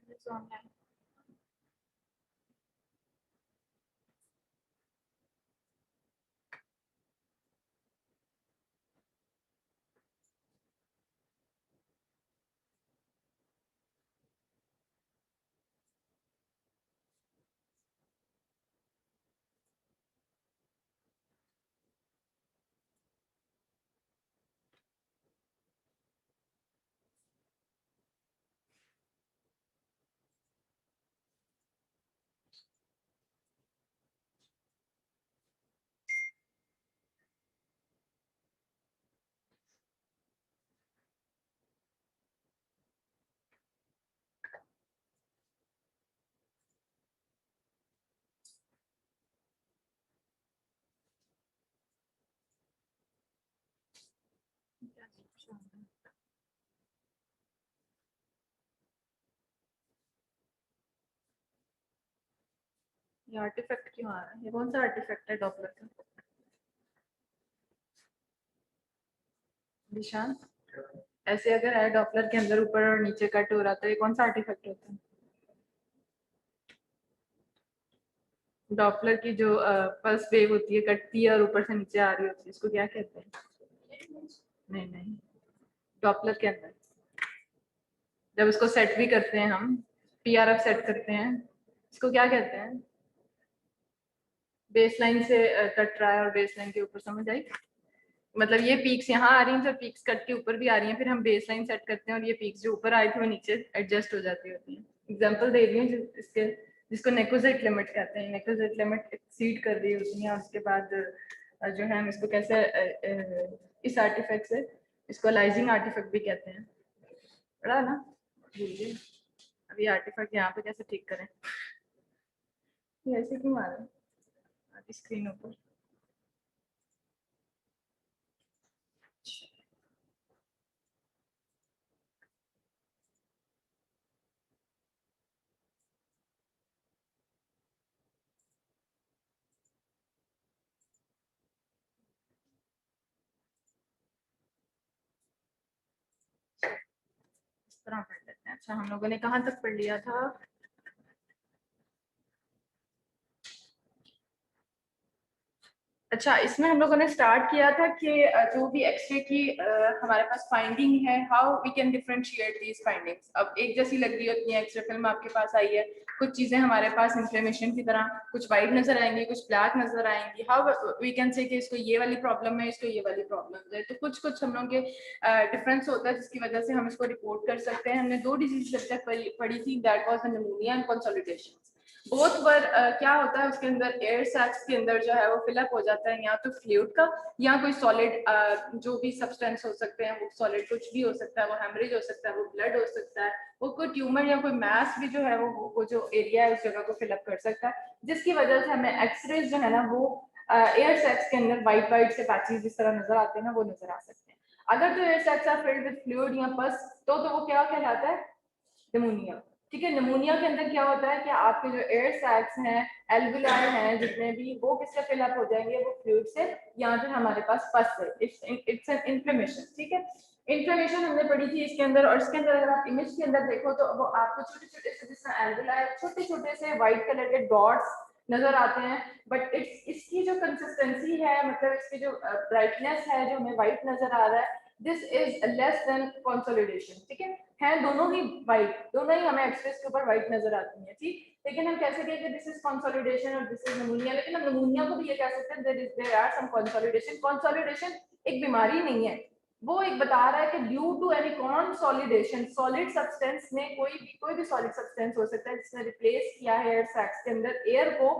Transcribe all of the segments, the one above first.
It's online. ये artefact क्यों आ रहा है? ये कौन सा आर्टिफैक्ट है डॉपलर का? निशान ऐसे अगर है डॉपलर के अंदर ऊपर और नीचे कट हो रहा तो ये कौन सा आर्टिफैक्ट होता है? डॉपलर की जो पल्स वेव होती है कटती है और ऊपर से नीचे आ रही होती है, इसको क्या कहते हैं? नहीं नहीं, डॉपलर के अंदर जब इसको सेट भी करते हैं हम, पीआरएफ सेट करते हैं, इसको क्या कहते हैं? बेसलाइन से कट रहा है और बेसलाइन के ऊपर, समझ आई? मतलब ये पीक्स यहाँ आ रही हैं तो पीक्स कट के ऊपर भी आ रही हैं, फिर हम बेसलाइन सेट करते हैं और ये पीक्स जो ऊपर आई थी वो नीचे एडजस्ट हो जाती होती हैं। एग्जांपल दे रही हूँ इसके, जिसको नेकोजेट लिमिट कहते हैं। नेकोजेट लिमिट एक्सीड कर रही होती है और उसके बाद जो है हम इसको कैसे इस आर्टिफैक्ट से, इसको लाइजिंग आर्टिफैक्ट भी कहते हैं, पढ़ा ना? भूलिए। अभी आर्टिफैक्ट यहाँ पे कैसे ठीक करें? ये ऐसे क्यों आ रहा है स्क्रीन ऊपर? इस तरह पढ़ लेते हैं। अच्छा, हम लोगों ने कहाँ तक पढ़ लिया था? अच्छा, इसमें हम लोगों ने स्टार्ट किया था कि जो भी एक्सरे की हमारे पास फाइंडिंग है, how we can differentiate these findings. अब एक जैसी लग रही होती है, एक्सरे फिल्म आपके पास आई है, कुछ चीजें हमारे पास इंफ्लेमेशन की तरह कुछ वाइट नजर आएंगी, कुछ ब्लैक नजर आएंगी। हाउ वी कैन से कि इसको ये वाली प्रॉब्लम है, इसको ये वाली प्रॉब्लम है। तो कुछ कुछ हम लोग के डिफरेंस होता है जिसकी वजह से हम इसको रिपोर्ट कर सकते हैं। हमने दो डिजीज जब तक पढ़ी थी, that was the pneumonia and consolidation. Both पर क्या होता है उसके अंदर, एयर सैक्स के अंदर जो है वो फिलअप हो जाता है या तो फ्लूइड का या कोई सॉलिड, जो भी सब्सटेंस हो सकते हैं, वो सॉलिड कुछ भी हो सकता है, वो हेमरेज हो सकता है, वो ब्लड हो सकता है, वो कोई ट्यूमर या कोई मैस भी जो है वो जो एरिया है उस जगह को फिलअप कर सकता है, जिसकी वजह से हमें एक्सरेज जो है ना वो एयर सैक्स के अंदर वाइट वाइट से पैचेस जिस तरह नजर आते हैं ना, वो नजर आ सकते हैं। अगर तो air sacs are filled with fluid या पस, तो वो क्या कहलाता है? निमोनिया। ठीक है, निमोनिया के अंदर क्या होता है कि आपके जो एयर सैक्स हैं, एल्वुलाई हैं, जितने भी, वो किससे फिल अप हो जाएंगे? वो फ्लूइड से, या फिर हमारे पास पस है। It's an inflammation. ठीक है, इन्फ्लेमेशन हमने पढ़ी थी इसके अंदर। और इसके अंदर अगर आप इमेज के अंदर देखो तो वो आपको छोटे छोटे से, जिस तरह एल्वुलाई, छोटे छोटे से व्हाइट कलर के डॉट्स नजर आते हैं, बट इसकी जो कंसिस्टेंसी है, मतलब इसकी जो ब्राइटनेस है, जो हमें व्हाइट नजर आ रहा है, this is less than consolidation. ठीक है दोनों ही वाइट, दोनों ही हमें एक्सप्रेस के ऊपर वाइट नजर आती है। ठीक, लेकिन हम कैसे कहेंगे दिस इज कंसोलिडेशन और दिस इज निमोनिया? लेकिन हम निमोनिया को भी ये कह सकते हैं there are some consolidation. Consolidation एक बीमारी नहीं है, वो एक बता रहा है कि due to any consolidation, solid substance ने, कोई भी सॉलिड सब्सटेंस हो सकता है जिसने रिप्लेस किया है एयर सैक्स के अंदर एयर को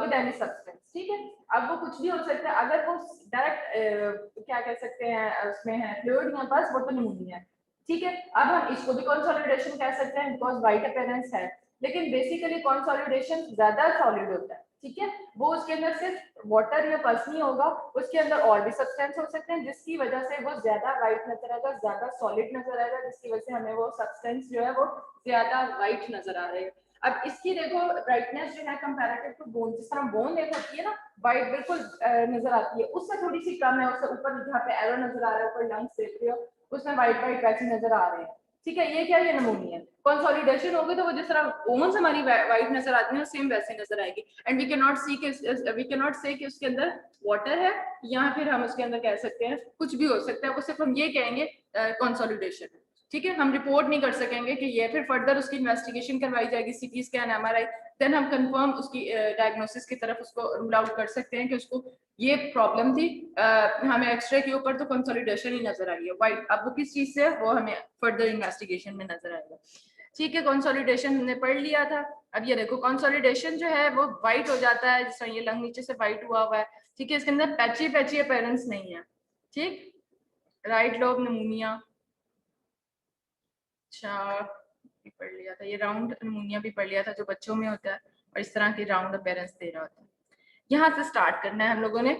विद एनी सब्सटेंस। ठीक है, अब वो कुछ भी हो सकता है। अगर वो डायरेक्ट क्या कह सकते हैं उसमें है फ्लूइड या बस, वो तो निमोनिया है। ठीक है, अब हम इसको भी कंसोलिडेशन कह सकते हैं बिकॉज वाइट अपीयरेंस है, लेकिन बेसिकली कंसोलिडेशन ज्यादा सॉलिड होता है। ठीक है, वो उसके अंदर सिर्फ वाटर या पस नहीं होगा, उसके अंदर और भी सब्सटेंस हो सकते हैं जिसकी वजह से वो ज्यादा वाइट नजर आएगा, ज्यादा सॉलिड नजर आएगा, जिसकी वजह से हमें वो सब्सटेंस जो है वो ज्यादा वाइट नजर आ रहे हैं। अब इसकी देखो ब्राइटनेस जो है कंपैरेटिव टू बोन, जिस तरह बोन देखो होती है ना वाइट बिल्कुल नजर आती है, उससे थोड़ी सी कम है। उससे ऊपर जहाँ पे एरो नजर आ रहा है, ऊपर लंग्स देख रहे हो, उसमें वाइट वाइट पैच नजर आ रहे हैं। ठीक है, ये क्या, ये नमूनिया। कंसोलिडेशन होगी तो वो जिस तरह बोन्स हमारी वाइट नजर आती है सेम वैसे नजर आएगी। एंड वी कैन नॉट से कि उसके अंदर वाटर है, या फिर हम उसके अंदर कह सकते हैं कुछ भी हो सकता है, वो सिर्फ हम ये कहेंगे कंसोलिडेशन है। ठीक है, हम रिपोर्ट नहीं कर सकेंगे कि ये, फिर फर्दर उसकी इन्वेस्टिगेशन करवाई जाएगी, सीटी स्कैन, एमआरआई, देन हम कंफर्म उसकी डायग्नोसिस की तरफ उसको रूल आउट कर सकते हैं कि उसको ये प्रॉब्लम थी। हमें एक्सरे के ऊपर तो कंसोलिडेशन ही नजर आई है वाइट, अब वो किस चीज से है वो हमें फर्दर इन्वेस्टिगेशन में नजर आएगा। ठीक है, कंसोलिडेशन हमने पढ़ लिया था। अब ये देखो कंसोलिडेशन जो है वो वाइट हो जाता है, जिस तरह ये लंग नीचे से वाइट हुआ हुआ है। ठीक है, इसके अंदर पैची पैची अपीयरेंस नहीं है। ठीक, राइट लोब निमोनिया, अच्छा भी पढ़ लिया था, ये राउंड निमोनिया भी पढ़ लिया था जो बच्चों में होता है और इस तरह की राउंड अपीयरेंस दे रहा होता है। यहाँ से स्टार्ट करना है हम लोगों ने।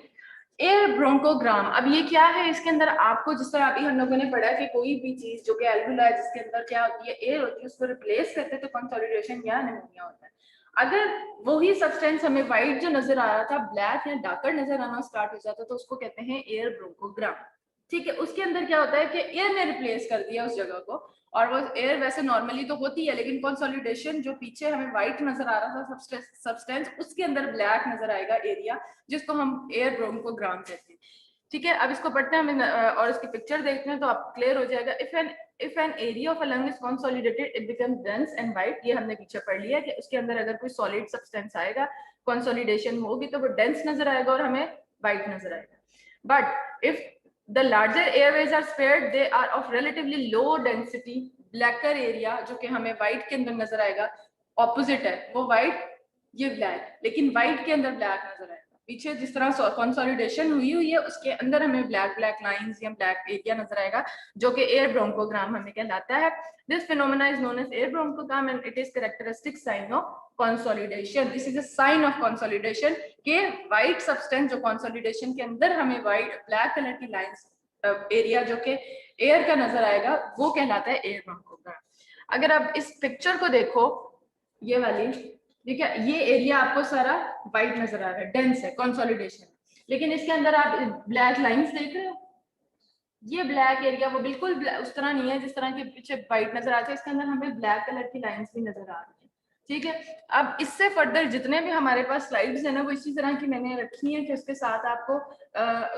एयर ब्रोंकोग्राम, अब ये क्या है, इसके अंदर आपको जिस तरह अभी हम लोगों ने पढ़ा कि कोई भी चीज जो कि एल्वुला है जिसके अंदर क्या होती है, एयर होती है, उसको रिप्लेस करते हैं तो कंसोलिडेशन या निमोनिया होता है। अगर वही सब्सटेंस हमें व्हाइट जो नजर आ रहा था ब्लैक या डार्कर नजर आना स्टार्ट हो जाता तो उसको कहते हैं एयर ब्रोंकोग्राम। ठीक है, उसके अंदर क्या होता है कि एयर ने रिप्लेस कर दिया उस जगह को, और वो एयर वैसे नॉर्मली तो होती है लेकिन कंसोलिडेशन जो पीछे हमें व्हाइट नजर आ रहा था सब्सटेंस, उसके अंदर ब्लैक नजर आएगा एरिया, जिसको हम एयर ब्रोंकोग्राम कहते हैं। ठीक है, अब इसको पढ़ते हैं हम और इसकी पिक्चर देखते हैं तो आप क्लियर हो जाएगा। If an area of a lung is consolidated it becomes dense and white, ये हमने पीछे पढ़ लिया कि उसके अंदर अगर कोई सॉलिड सब्सटेंस आएगा, कंसोलिडेशन होगी तो वो डेंस नजर आएगा और हमें व्हाइट नजर आएगा। But if the larger airways are spared, they are of relatively low density, blacker area जो कि हमें white के अंदर नजर आएगा, opposite है वो white ये black, लेकिन white के अंदर black नजर आएगा। पीछे जिस तरह कंसोलिडेशन हुई है उसके अंदर हमें ब्लैक लाइंस या ब्लैक एरिया नजर आएगा जो कि एयर ब्रोंकोग्राम हमें कहलाता है। This phenomena is known as air bronchogram and it is characteristic sign of consolidation. This is a sign of consolidation के व्हाइट सब्सटेंस जो कंसोलिडेशन के अंदर हमें व्हाइट ब्लैक कलर की लाइंस एरिया जो कि एयर का नजर आएगा वो कहलाता है एयर ब्रोंकोग्राम। अगर आप इस पिक्चर को देखो, ये वाली, ठीक है, ये एरिया आपको सारा व्हाइट नजर आ रहा है, डेंस है, कंसोलिडेशन, लेकिन इसके अंदर आप ब्लैक लाइंस देख रहे हो, ये ब्लैक एरिया वो बिल्कुल उस तरह नहीं है जिस तरह के पीछे व्हाइट नजर आते हैं, इसके अंदर हमें ब्लैक कलर की लाइंस भी नजर आ रही है। ठीक है, अब इससे फर्दर जितने भी हमारे पास स्लाइड्स है ना वो इसी तरह की मैंने रखी है कि उसके साथ आपको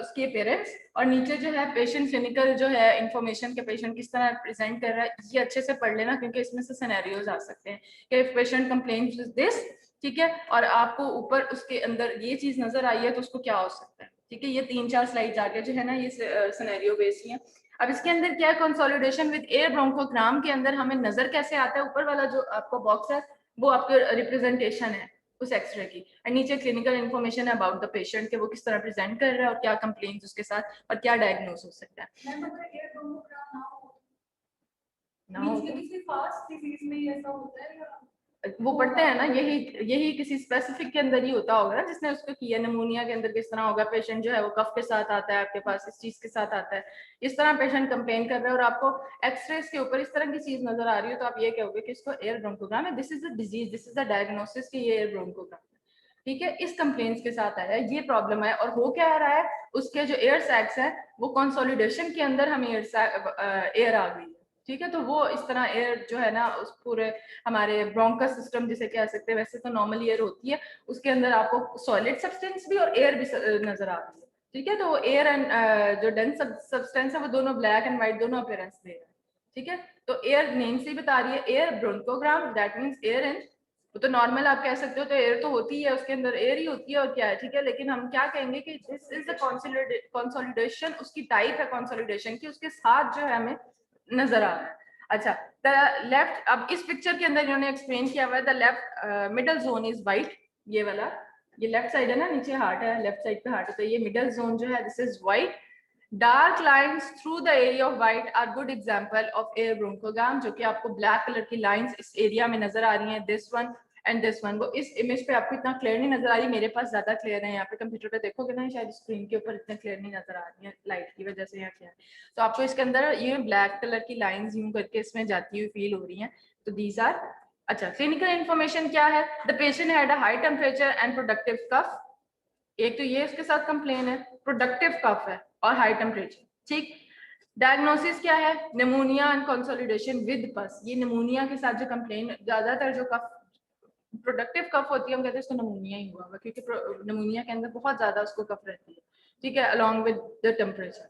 उसके पेरेंट्स और नीचे जो है पेशेंट क्लिनिकल जो है इंफॉर्मेशन के पेशेंट किस तरह प्रेजेंट कर रहा है ये अच्छे से पढ़ लेना, क्योंकि इसमें से सिनेरियोज आ सकते हैं कि if patient complains with this, ठीक है, और आपको ऊपर उसके अंदर ये चीज नजर आई है तो उसको क्या हो सकता है। ठीक है, ये 3-4 स्लाइड आगे जो है ना ये सिनेरियो बेस्ड है। अब इसके अंदर क्या है, कंसोलिडेशन विद एयर ब्रोंकोग्राम के अंदर हमें नजर कैसे आता है, ऊपर वाला जो आपका बॉक्स है वो आपके रिप्रेजेंटेशन है उस एक्सरे की, और नीचे क्लिनिकल इन्फॉर्मेशन है अबाउट द पेशेंट के वो किस तरह प्रेजेंट कर रहा है और क्या कंप्लेंट्स उसके साथ और क्या डायग्नोस हो सकता है। ना हो तो किसी फास्ट डिजीज में ऐसा होता है या वो पढ़ते हैं ना, यही किसी स्पेसिफिक के अंदर ही होता होगा ना जिसने उसको किया। निमोनिया के अंदर किस तरह होगा, पेशेंट जो है वो कफ के साथ आता है आपके पास, इस चीज के साथ आता है, इस तरह पेशेंट कंप्लेन कर रहा है और आपको एक्सरेस के ऊपर इस तरह की चीज नजर आ रही है तो आप ये कहोगे कि इसको एयर ब्रोंकोग्राम है, this is a disease, this is a diagnosis कि ये एयर ब्रोंकोग्राम है। ठीक है, इस कंप्लेंट्स के साथ आया ये प्रॉब्लम है और हो क्या रहा है, उसके जो एयर सैक्स है वो कंसोलिडेशन के अंदर हमें एयर आ गई है। ठीक है, तो वो इस तरह एयर जो है ना उस पूरे हमारे ब्रोंकस सिस्टम जिसे कह सकते हैं, वैसे तो नॉर्मल एयर होती है, उसके अंदर आपको सॉलिड सब्सटेंस भी और एयर भी नजर आ रही है। ठीक है, तो एयर एंड जो डेंस सब्सटेंस है वो दोनों ब्लैक एंड व्हाइट दोनों अपीयरेंस दे रहे हैं। ठीक है, तो एयर नेम से बता रही है air bronchogram, that means air and, वो तो नॉर्मल आप कह सकते हो तो एयर तो होती है उसके अंदर, एयर ही होती है और क्या है। ठीक है, लेकिन हम क्या कहेंगे कि दिस इज द कंसोलिडेशन, उसकी टाइप है कंसोलिडेशन की, उसके साथ जो है हमें नजर आ रहा है। अच्छा, द लेफ्ट, अब इस पिक्चर के अंदर इन्होंने एक्सप्लेन किया हुआ है the left middle zone is white, ये वाला, ये लेफ्ट साइड है ना, नीचे हार्ट है, लेफ्ट साइड पे हार्ट है, तो ये मिडल जोन जो है this is white. Dark lines through the area of white are good example of air bronchogram, जो कि आपको ब्लैक कलर की लाइंस इस एरिया में नजर आ रही हैं, this one and this one. वो इस इमेज पे आपको इतना क्लियर नहीं नजर आ रही, मेरे पास ज्यादा क्लियर है, यहाँ पे कंप्यूटर पे देखोगे ना शायद स्क्रीन के ऊपर इतना क्लियर नहीं नजर आ रही है लाइट की वजह से, यहाँ क्या है, तो आपको इसके अंदर ये ब्लैक कलर की लाइंस यूं करके इसमें जाती हुई फील हो रही हैं, तो दीज आर। अच्छा, क्लिनिकल इन्फॉर्मेशन क्या है, the patient had a high temperature and productive cough, एक तो ये इसके साथ कंप्लेन है, प्रोडक्टिव कफ है और हाई टेम्परेचर। ठीक, डायग्नोसिस क्या है? निमोनिया एंड कंसोलिडेशन विद पस। ये निमोनिया के साथ जो कंप्लेन, ज्यादातर जो कफ प्रोडक्टिव कफ होती है हम कहते हैं इसको निमोनिया ही हुआ, क्योंकि निमोनिया के अंदर बहुत ज्यादा उसको कफ रहती है, ठीक है, अलॉन्ग विद द टेम्परेचर।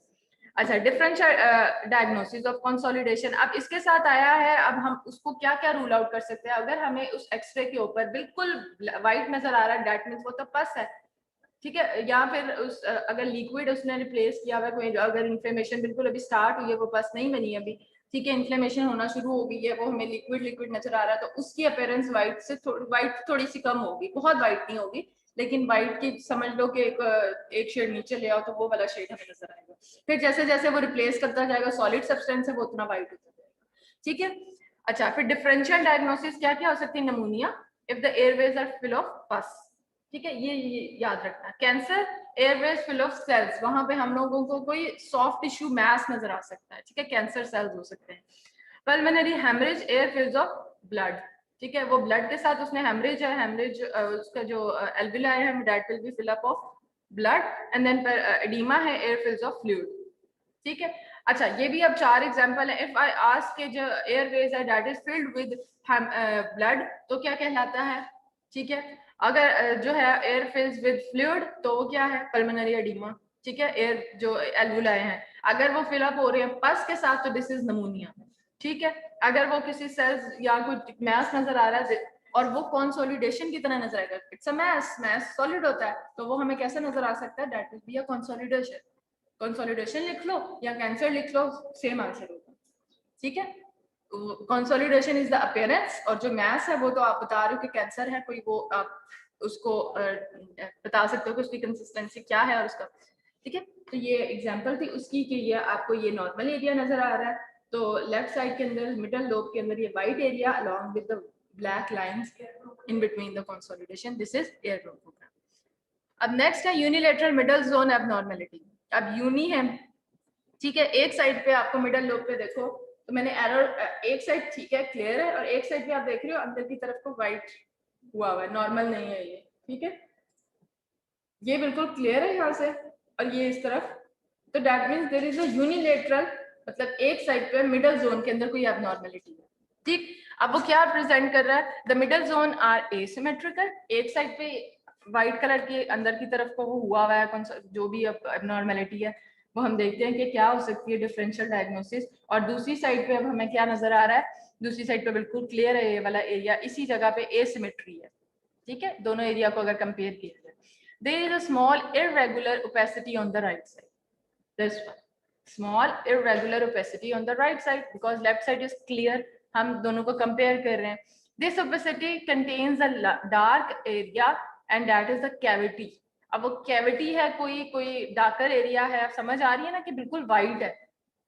अच्छा, डिफरेंशियल डायग्नोसिस ऑफ कंसोलिडेशन, अब इसके साथ आया है, अब हम उसको क्या क्या रूल आउट कर सकते हैं। अगर हमें उस एक्सरे के ऊपर बिल्कुल व्हाइट नजर आ रहा है, दैट मींस वो तो पस है, ठीक है, या फिर उस अगर लिक्विड उसने रिप्लेस किया हुआ है कोई, अगर इन्फ्लेमेशन बिल्कुल अभी स्टार्ट हुई है, वो पस नहीं बनी अभी, ठीक है, इन्फ्लेमेशन होना शुरू हो गई है, वो हमें लिक्विड लिक्विड नजर आ रहा है, तो उसकी अपीयरेंस वाइट से वाइट थोड़ी सी कम होगी, बहुत वाइट नहीं होगी, लेकिन वाइट की समझ लो कि एक शेड नीचे ले आओ तो वो वाला शेड हमें नजर आएगा। फिर जैसे जैसे वो रिप्लेस करता जाएगा सॉलिड सब्सटेंस है, वो उतना वाइट होता जाएगा, ठीक है। अच्छा, फिर डिफरेंशियल डायग्नोसिस क्या क्या हो सकती है? Pneumonia if the airways are fill of pus, ठीक है, ये याद रखना। Cancer, airways fill of cells, वहां पे हम लोगों को कोई सॉफ्ट टिश्यू मैस नजर आ सकता है, ठीक है, कैंसर सेल्स हो सकते हैं। Pulmonary haemorrhage, air fills of blood, ठीक है, वो ब्लड के साथ उसने हेमरेज है, हेमरेज उसका जो एल्विला है that will be fill up of blood, and then oedema है, एयर फिल्स ऑफ फ्लूइड, ठीक है। अच्छा, ये भी अब 4 एग्जांपल है। इफ आई आस्क के जो एयरवेज है that is filled with blood, तो क्या कहलाता है, ठीक है। अगर जो है एयर फिल्स विद फ्लूइड, तो वो क्या है? पल्मोनरी एडिमा, ठीक है, एयर जो एल्वुलाई हैं, अगर वो फिलअप हो रहे हैं पस के साथ, तो दिस इज नमोनिया, ठीक है। अगर वो किसी सेल्स या कोई मैस नजर आ रहा है और वो कंसोलिडेशन की तरह नजर आएगा, it's a mass, mass solid होता है, तो वो हमें कैसे नजर आ सकता है? That will be a consolidation. Consolidation लिख लो या कैंसर लिख लो, सेम आंसर होगा, ठीक है। कंसोलिडेशन इज द अपीयरेंस, और जो मैस है वो तो आप बता रहे हो कि कैंसर है कोई, वो आप उसको बता सकते हो कि उसकी कंसिस्टेंसी क्या है और उसका, ठीक है। तो ये एग्जांपल थी उसकी कि ये आपको ये नॉर्मल एरिया नजर आ रहा है, तो लेफ्ट साइड के अंदर मिडल लोब के अंदर ये white area along with the black lines in between the consolidation, this is air programme. अब नेक्स्ट है यूनिलेटरल मिडल जोन एबनॉर्मेलिटी। अब यूनी है, ठीक है, एक साइड पे आपको मिडल लोब पे देखो, तो मैंने एरर, एक साइड ठीक है क्लियर है, और एक साइड पे आप देख रहे हो अंदर की तरफ को व्हाइट हुआ हुआ है, नॉर्मल नहीं है ये, ठीक है, ये बिल्कुल क्लियर है यहाँ से, और ये इस तरफ, तो that means there is a unilateral, मतलब एक साइड पे मिडल जोन के अंदर कोई एबनॉर्मेलिटी है, ठीक। अब वो क्या प्रेजेंट कर रहा है? The middle zone are asymmetrical, एक साइड पे व्हाइट कलर के अंदर की तरफ को वो हुआ हुआ है, जो भी एबनॉर्मेलिटी है वो हम देखते हैं कि क्या हो सकती है डिफरेंशियल डायग्नोसिस, और दूसरी साइड पे अब हमें क्या नजर आ रहा है? दूसरी साइड पे बिल्कुल क्लियर है, ये वाला एरिया, इसी जगह पे एसिमेट्री है, ठीक है, दोनों एरिया को अगर कंपेयर किया जाए। There is a small irregular opacity on the right side. This one, small irregular opacity on the right side because left side is clear. हम दोनों को compare कर रहे हैं. This opacity contains a dark area and that is the cavity. अब वो cavity है, कोई darker area है, आप समझ आ रही है ना कि बिल्कुल white है.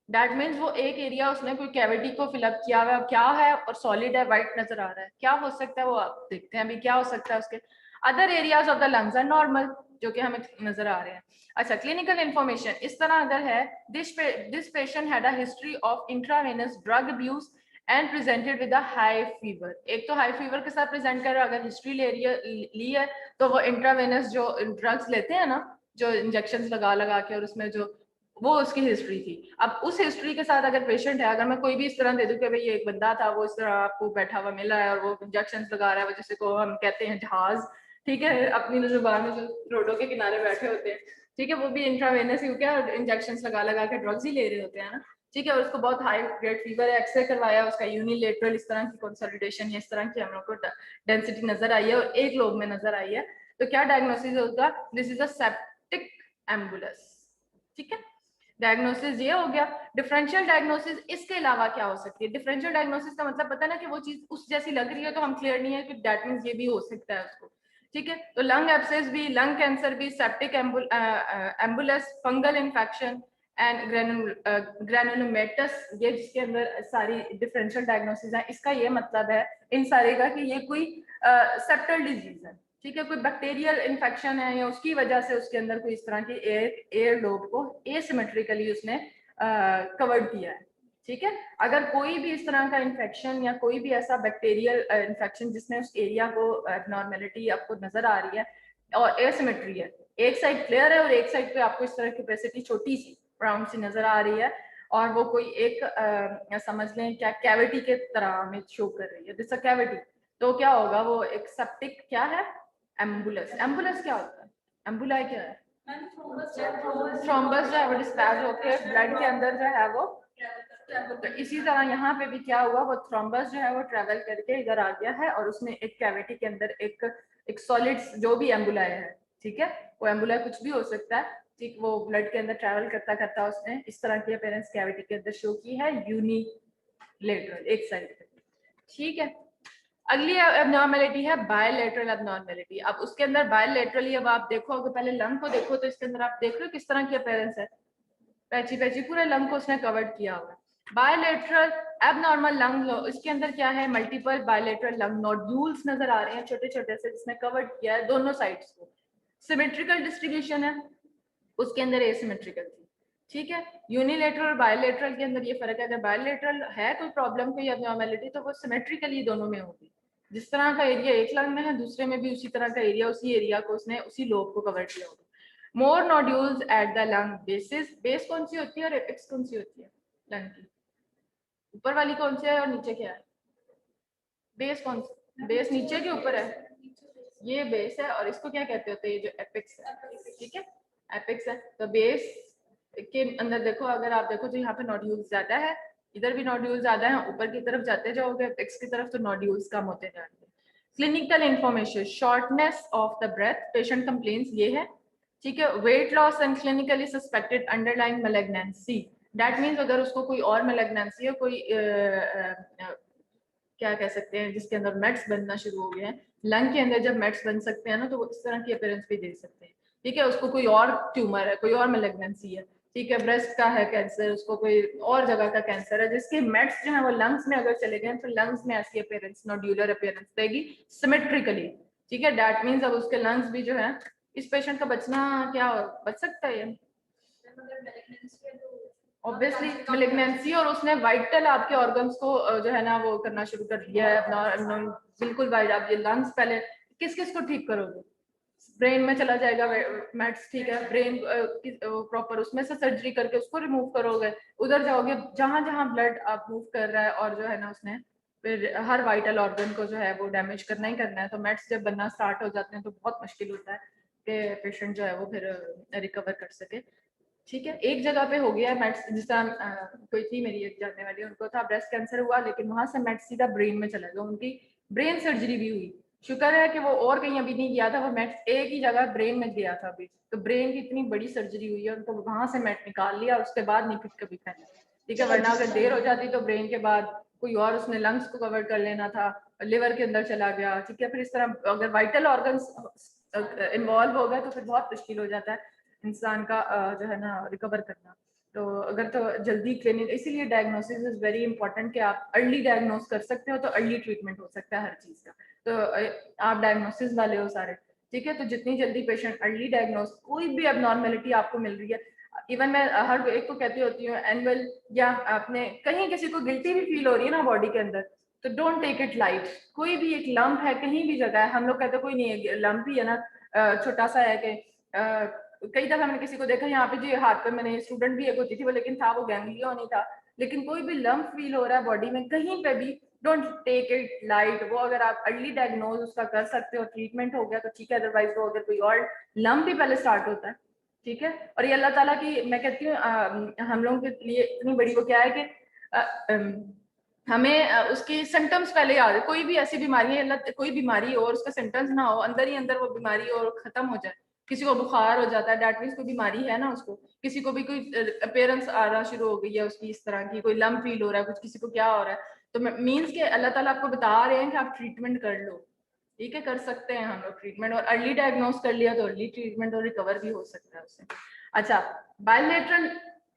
That means वो एक एरिया उसने कोई कैविटी को फिलअप किया हुआ है, क्या है, और सॉलिड है, व्हाइट नजर आ रहा है, क्या हो सकता है वो आप देखते हैं अभी क्या हो सकता है उसके। Other areas of the lungs are normal, जो कि हमें नजर आ रहे हैं। अच्छा, क्लिनिकल इंफॉर्मेशन इस तरह अगर है, this patient had a history of intravenous drug abuse and presented with a high fever. एक तो हाई फीवर के साथ प्रेजेंट कर रहा है, अगर हिस्ट्री ली है तो वो इंट्रावेनस जो ड्रग्स लेते हैं ना, जो इंजेक्शन लगा लगा के, और उसमें जो वो उसकी हिस्ट्री थी। अब उस हिस्ट्री के साथ अगर पेशेंट है, अगर मैं कोई भी इस तरह दे दूं कि भाई ये एक बंदा था, वो इस तरह आपको बैठा हुआ मिला है और वो इंजेक्शन लगा रहा है, जिसे को हम कहते हैं जहाज, ठीक है, अपनी जुबान में जो रोडों के किनारे बैठे होते हैं, ठीक है, वो भी इंट्रावेनस ही क्या इंजेक्शन लगा लगा के ड्रग्स ही ले रहे होते हैं ना, ठीक है, और उसको बहुत हाई ग्रेड फीवर है, एक्सरे करवाया, उसका यूनिलेटरल इस तरह की कंसोलिडेशन या इस तरह की हम लोग को डेंसिटी नजर आई है और एक लोग में नजर आई है, तो क्या डायग्नोसिस होगा? दिस इज अ सेप्टिक एम्बुलस, ठीक है। डायग्नोसिस ये हो गया। डिफरेंशियल डायग्नोसिस इसके अलावा क्या हो सकती है? डिफरेंशियल डायग्नोसिस का मतलब पता है ना कि वो चीज उस जैसी लग रही है तो हम क्लियर नहीं है कि दैट मींस ये भी हो सकता है उसको, ठीक है। तो लंग एब्सेस भी, लंग कैंसर भी, septic एम्बुलस, fungal infection and granulomatous, ये जिसके अंदर सारी डिफरेंशियल डायग्नोसिस है, इसका ये मतलब है इन सारे का कि ये कोई सेप्टल डिजीज है, ठीक है, कोई बैक्टीरियल इन्फेक्शन है या उसकी वजह से उसके अंदर कोई इस तरह की एयर लोब को एसिमेट्रिकली उसने कवर्ड किया है, ठीक है। अगर कोई भी इस तरह का इन्फेक्शन या कोई भी ऐसा बैक्टीरियल इन्फेक्शन जिसमें उस एरिया को एबनॉर्मेलिटी आपको नजर आ रही है और एसिमेट्री है, एक साइड क्लियर है और एक साइड पे आपको इस तरह की कैपेसिटी छोटी सी राउंड सी नजर आ रही है, और वो कोई एक समझ लें क्या कैविटी के तरह हमें शो कर रही है, दिस अ कैविटी, तो क्या होगा वो एक सेप्टिक क्या है, एम्बुलस। एम्बुलस क्या होता है, एम्बुलाई क्या है, थ्रोम्बस जो है वो डिस्चार्ज होके ब्लड के अंदर जो है वो, तो इसी तरह यहाँ पे भी क्या हुआ, वो थ्रोम्बस जो है वो ट्रेवल करके इधर आ गया है और उसने एक कैविटी के अंदर एक सॉलिड जो भी एम्बुलाई है, ठीक है, वो एम्बुलाई कुछ भी हो सकता है, ठीक, वो ब्लड के अंदर ट्रेवल करता करता उसने इस तरह की अपीयरेंस कैविटी के अंदर शो की है, यूनिलेटरल, एक साइड पे, ठीक है। अगली एबनॉर्मेलिटी है बायलैटरल एबनॉर्मेलिटी। अब उसके अंदर बायलैटरली अब आप देखो, अगर पहले लंग को देखो तो इसके अंदर आप देख रहे हो किस तरह की अपीयरेंस है, पैची पैची पूरे लंग को उसने कवर्ड किया हुआ है। बायलैटरल एबनॉर्मल लंग, इसके अंदर क्या है, मल्टीपल बायलैटरल लंग नोड्यूल्स नजर आ रहे हैं छोटे छोटे से, जिसने कवर्ड किया है दोनों साइड्स को। सिमेट्रिकल डिस्ट्रीब्यूशन है, उसके अंदर एसिमेट्रिकल थी, ठीक है। यूनिलेटरल और बायलैटरल के अंदर ये फर्क है, अगर बायलैटरल है कोई प्रॉब्लम, कोई एबनॉर्मेलिटी, तो वो सिमेट्रिकली दोनों में होगी। जिस तरह का एरिया एक लंग में है, दूसरे में भी उसी तरह का एरिया, उसी एरिया को उसने उसी लोब को कवर किया होगा। More nodules at the lung bases, base कौन सी होती है और एपेक्स कौन सी होती है लंग की, ऊपर वाली कौन सी है और नीचे क्या है, बेस कौन सी, बेस नीचे के ऊपर है, ये बेस है, और इसको क्या कहते होते हैं, ये जो एपेक्स है, ठीक है, एपेक्स है। तो बेस के अंदर देखो, अगर आप देखो तो यहाँ पे नोड्यूल्स ज्यादा है, इधर भी नोड्यूल्स ज्यादा है, ऊपर की तरफ जाते जाओगे एपेक्स की तरफ तो नोड्यूल्स कम होते जाएंगे। Clinical information, shortness of the breath, patient complaints ये है, ठीक है। Weight loss and clinically suspected underlying malignancy, that means अगर उसको कोई और मैलिग्नेंसी है, कोई क्या कह सकते हैं, जिसके अंदर मेट्स बनना शुरू हो गए हैं, लंग के अंदर जब मेट्स बन सकते हैं ना, तो वो इस तरह की अपीयरेंस भी दे सकते हैं, ठीक है। उसको कोई और ट्यूमर है, कोई और मैलिग्नेंसी है, ठीक है, ब्रेस्ट का है कैंसर, उसको कोई और जगह का कैंसर है, जिसके मेट्स जो है वो लंग्स में अगर चले गए तो लंग्स में ऐसी अपीयरेंस, नोड्यूलर अपीयरेंस देगी सिमेट्रिकली, ठीक है। दैट मीन्स अब उसके लंग्स भी जो है, इस पेशेंट का बचना क्या बच सकता है ये, ऑब्वियसली मैलिग्नेंसी, और उसने वाइटल आपके ऑर्गन्स को जो है ना वो करना शुरू कर दिया है अपना, बिल्कुल वाइट। आप ये लंग्स पहले किस किस को ठीक करोगे, ब्रेन में चला जाएगा मैट्स, ठीक है, ब्रेन प्रॉपर उसमें से सर्जरी करके उसको रिमूव करोगे, उधर जाओगे जहां जहां ब्लड आप मूव कर रहा है, और जो है ना उसने फिर हर वाइटल ऑर्गन को जो है वो डैमेज करना ही करना है, तो मैट्स जब बनना स्टार्ट हो जाते हैं तो बहुत मुश्किल होता है कि पेशेंट जो है वो फिर रिकवर कर सके, ठीक है। एक जगह पे हो गया मेट्स, जिस तरह कोई थी मेरी एक जानने वाली, उनको था ब्रेस्ट कैंसर हुआ, लेकिन वहां से मेट्स सीधा ब्रेन में चला गया, उनकी ब्रेन सर्जरी भी हुई, शुक्र है कि वो और कहीं अभी नहीं गया था, वो मेट्स एक ही जगह ब्रेन में गया था अभी, तो ब्रेन की इतनी बड़ी सर्जरी हुई है, उनको वहां से मेट निकाल लिया, उसके बाद नहीं फिर कभी फैला, ठीक है। वरना अगर देर हो जाती तो ब्रेन के बाद कोई और उसने लंग्स को कवर कर लेना था, लिवर के अंदर चला गया, ठीक है। फिर इस तरह अगर वाइटल ऑर्गन्स इन्वॉल्व हो गए तो फिर बहुत मुश्किल हो जाता है इंसान का जो है ना रिकवर करना। तो अगर तो जल्दी क्लिनिक, इसीलिए डायग्नोसिस इज वेरी इंपॉर्टेंट कि आप अर्ली डायग्नोस कर सकते हो तो अर्ली ट्रीटमेंट हो सकता है हर चीज का। तो आप डायग्नोसिस वाले हो सारे, ठीक है, तो जितनी जल्दी पेशेंट अर्ली डायग्नोस, कोई भी एबनॉर्मेलिटी आपको मिल रही है, इवन मैं हर एक को कहती होती हूँ एनुअल, या आपने कहीं किसी को गिल्टी भी फील हो रही है ना बॉडी के अंदर, तो डोंट टेक इट लाइट, कोई भी एक लंप है कहीं भी जगह है, हम लोग कहते कोई नहीं है, लंप ही है ना, छोटा सा है कि कई दफा मैंने किसी को देखा यहाँ पे जो हाथ पे, मैंने स्टूडेंट भी एक होती थी वो, लेकिन था वो गैंग्लियो नहीं था, लेकिन कोई भी लंप फील हो रहा है बॉडी में कहीं पे भी, डोंट टेक इट लाइट, वो अगर आप अर्ली डायग्नोज उसका कर सकते हो, ट्रीटमेंट हो गया तो ठीक है, अदरवाइज वो अगर कोई और लंप भी पहले स्टार्ट होता है, ठीक है। और ये अल्लाह ताला की, मैं कहती हूँ हम लोगों के लिए इतनी बड़ी वो क्या है कि हमें उसकी सिम्टम्स पहले याद है, कोई भी ऐसी बीमारी है, कोई बीमारी हो और उसका सिम्टम्स ना हो, अंदर ही अंदर वो बीमारी और खत्म हो जाए, किसी को बुखार हो जाता है, दैट मीन्स कोई बीमारी है ना उसको, किसी को भी कोई अपीयरेंस आना शुरू हो गई है उसकी इस तरह की, कोई लंप फील हो रहा है, कुछ किसी को क्या हो रहा है, तो मीन्स के अल्लाह ताला आपको बता रहे हैं कि आप ट्रीटमेंट कर लो, ठीक है, कर सकते हैं हम लोग ट्रीटमेंट, और अर्ली डायग्नोस कर लिया तो अर्ली ट्रीटमेंट और रिकवर भी हो सकता है उससे। अच्छा, बायलैटरल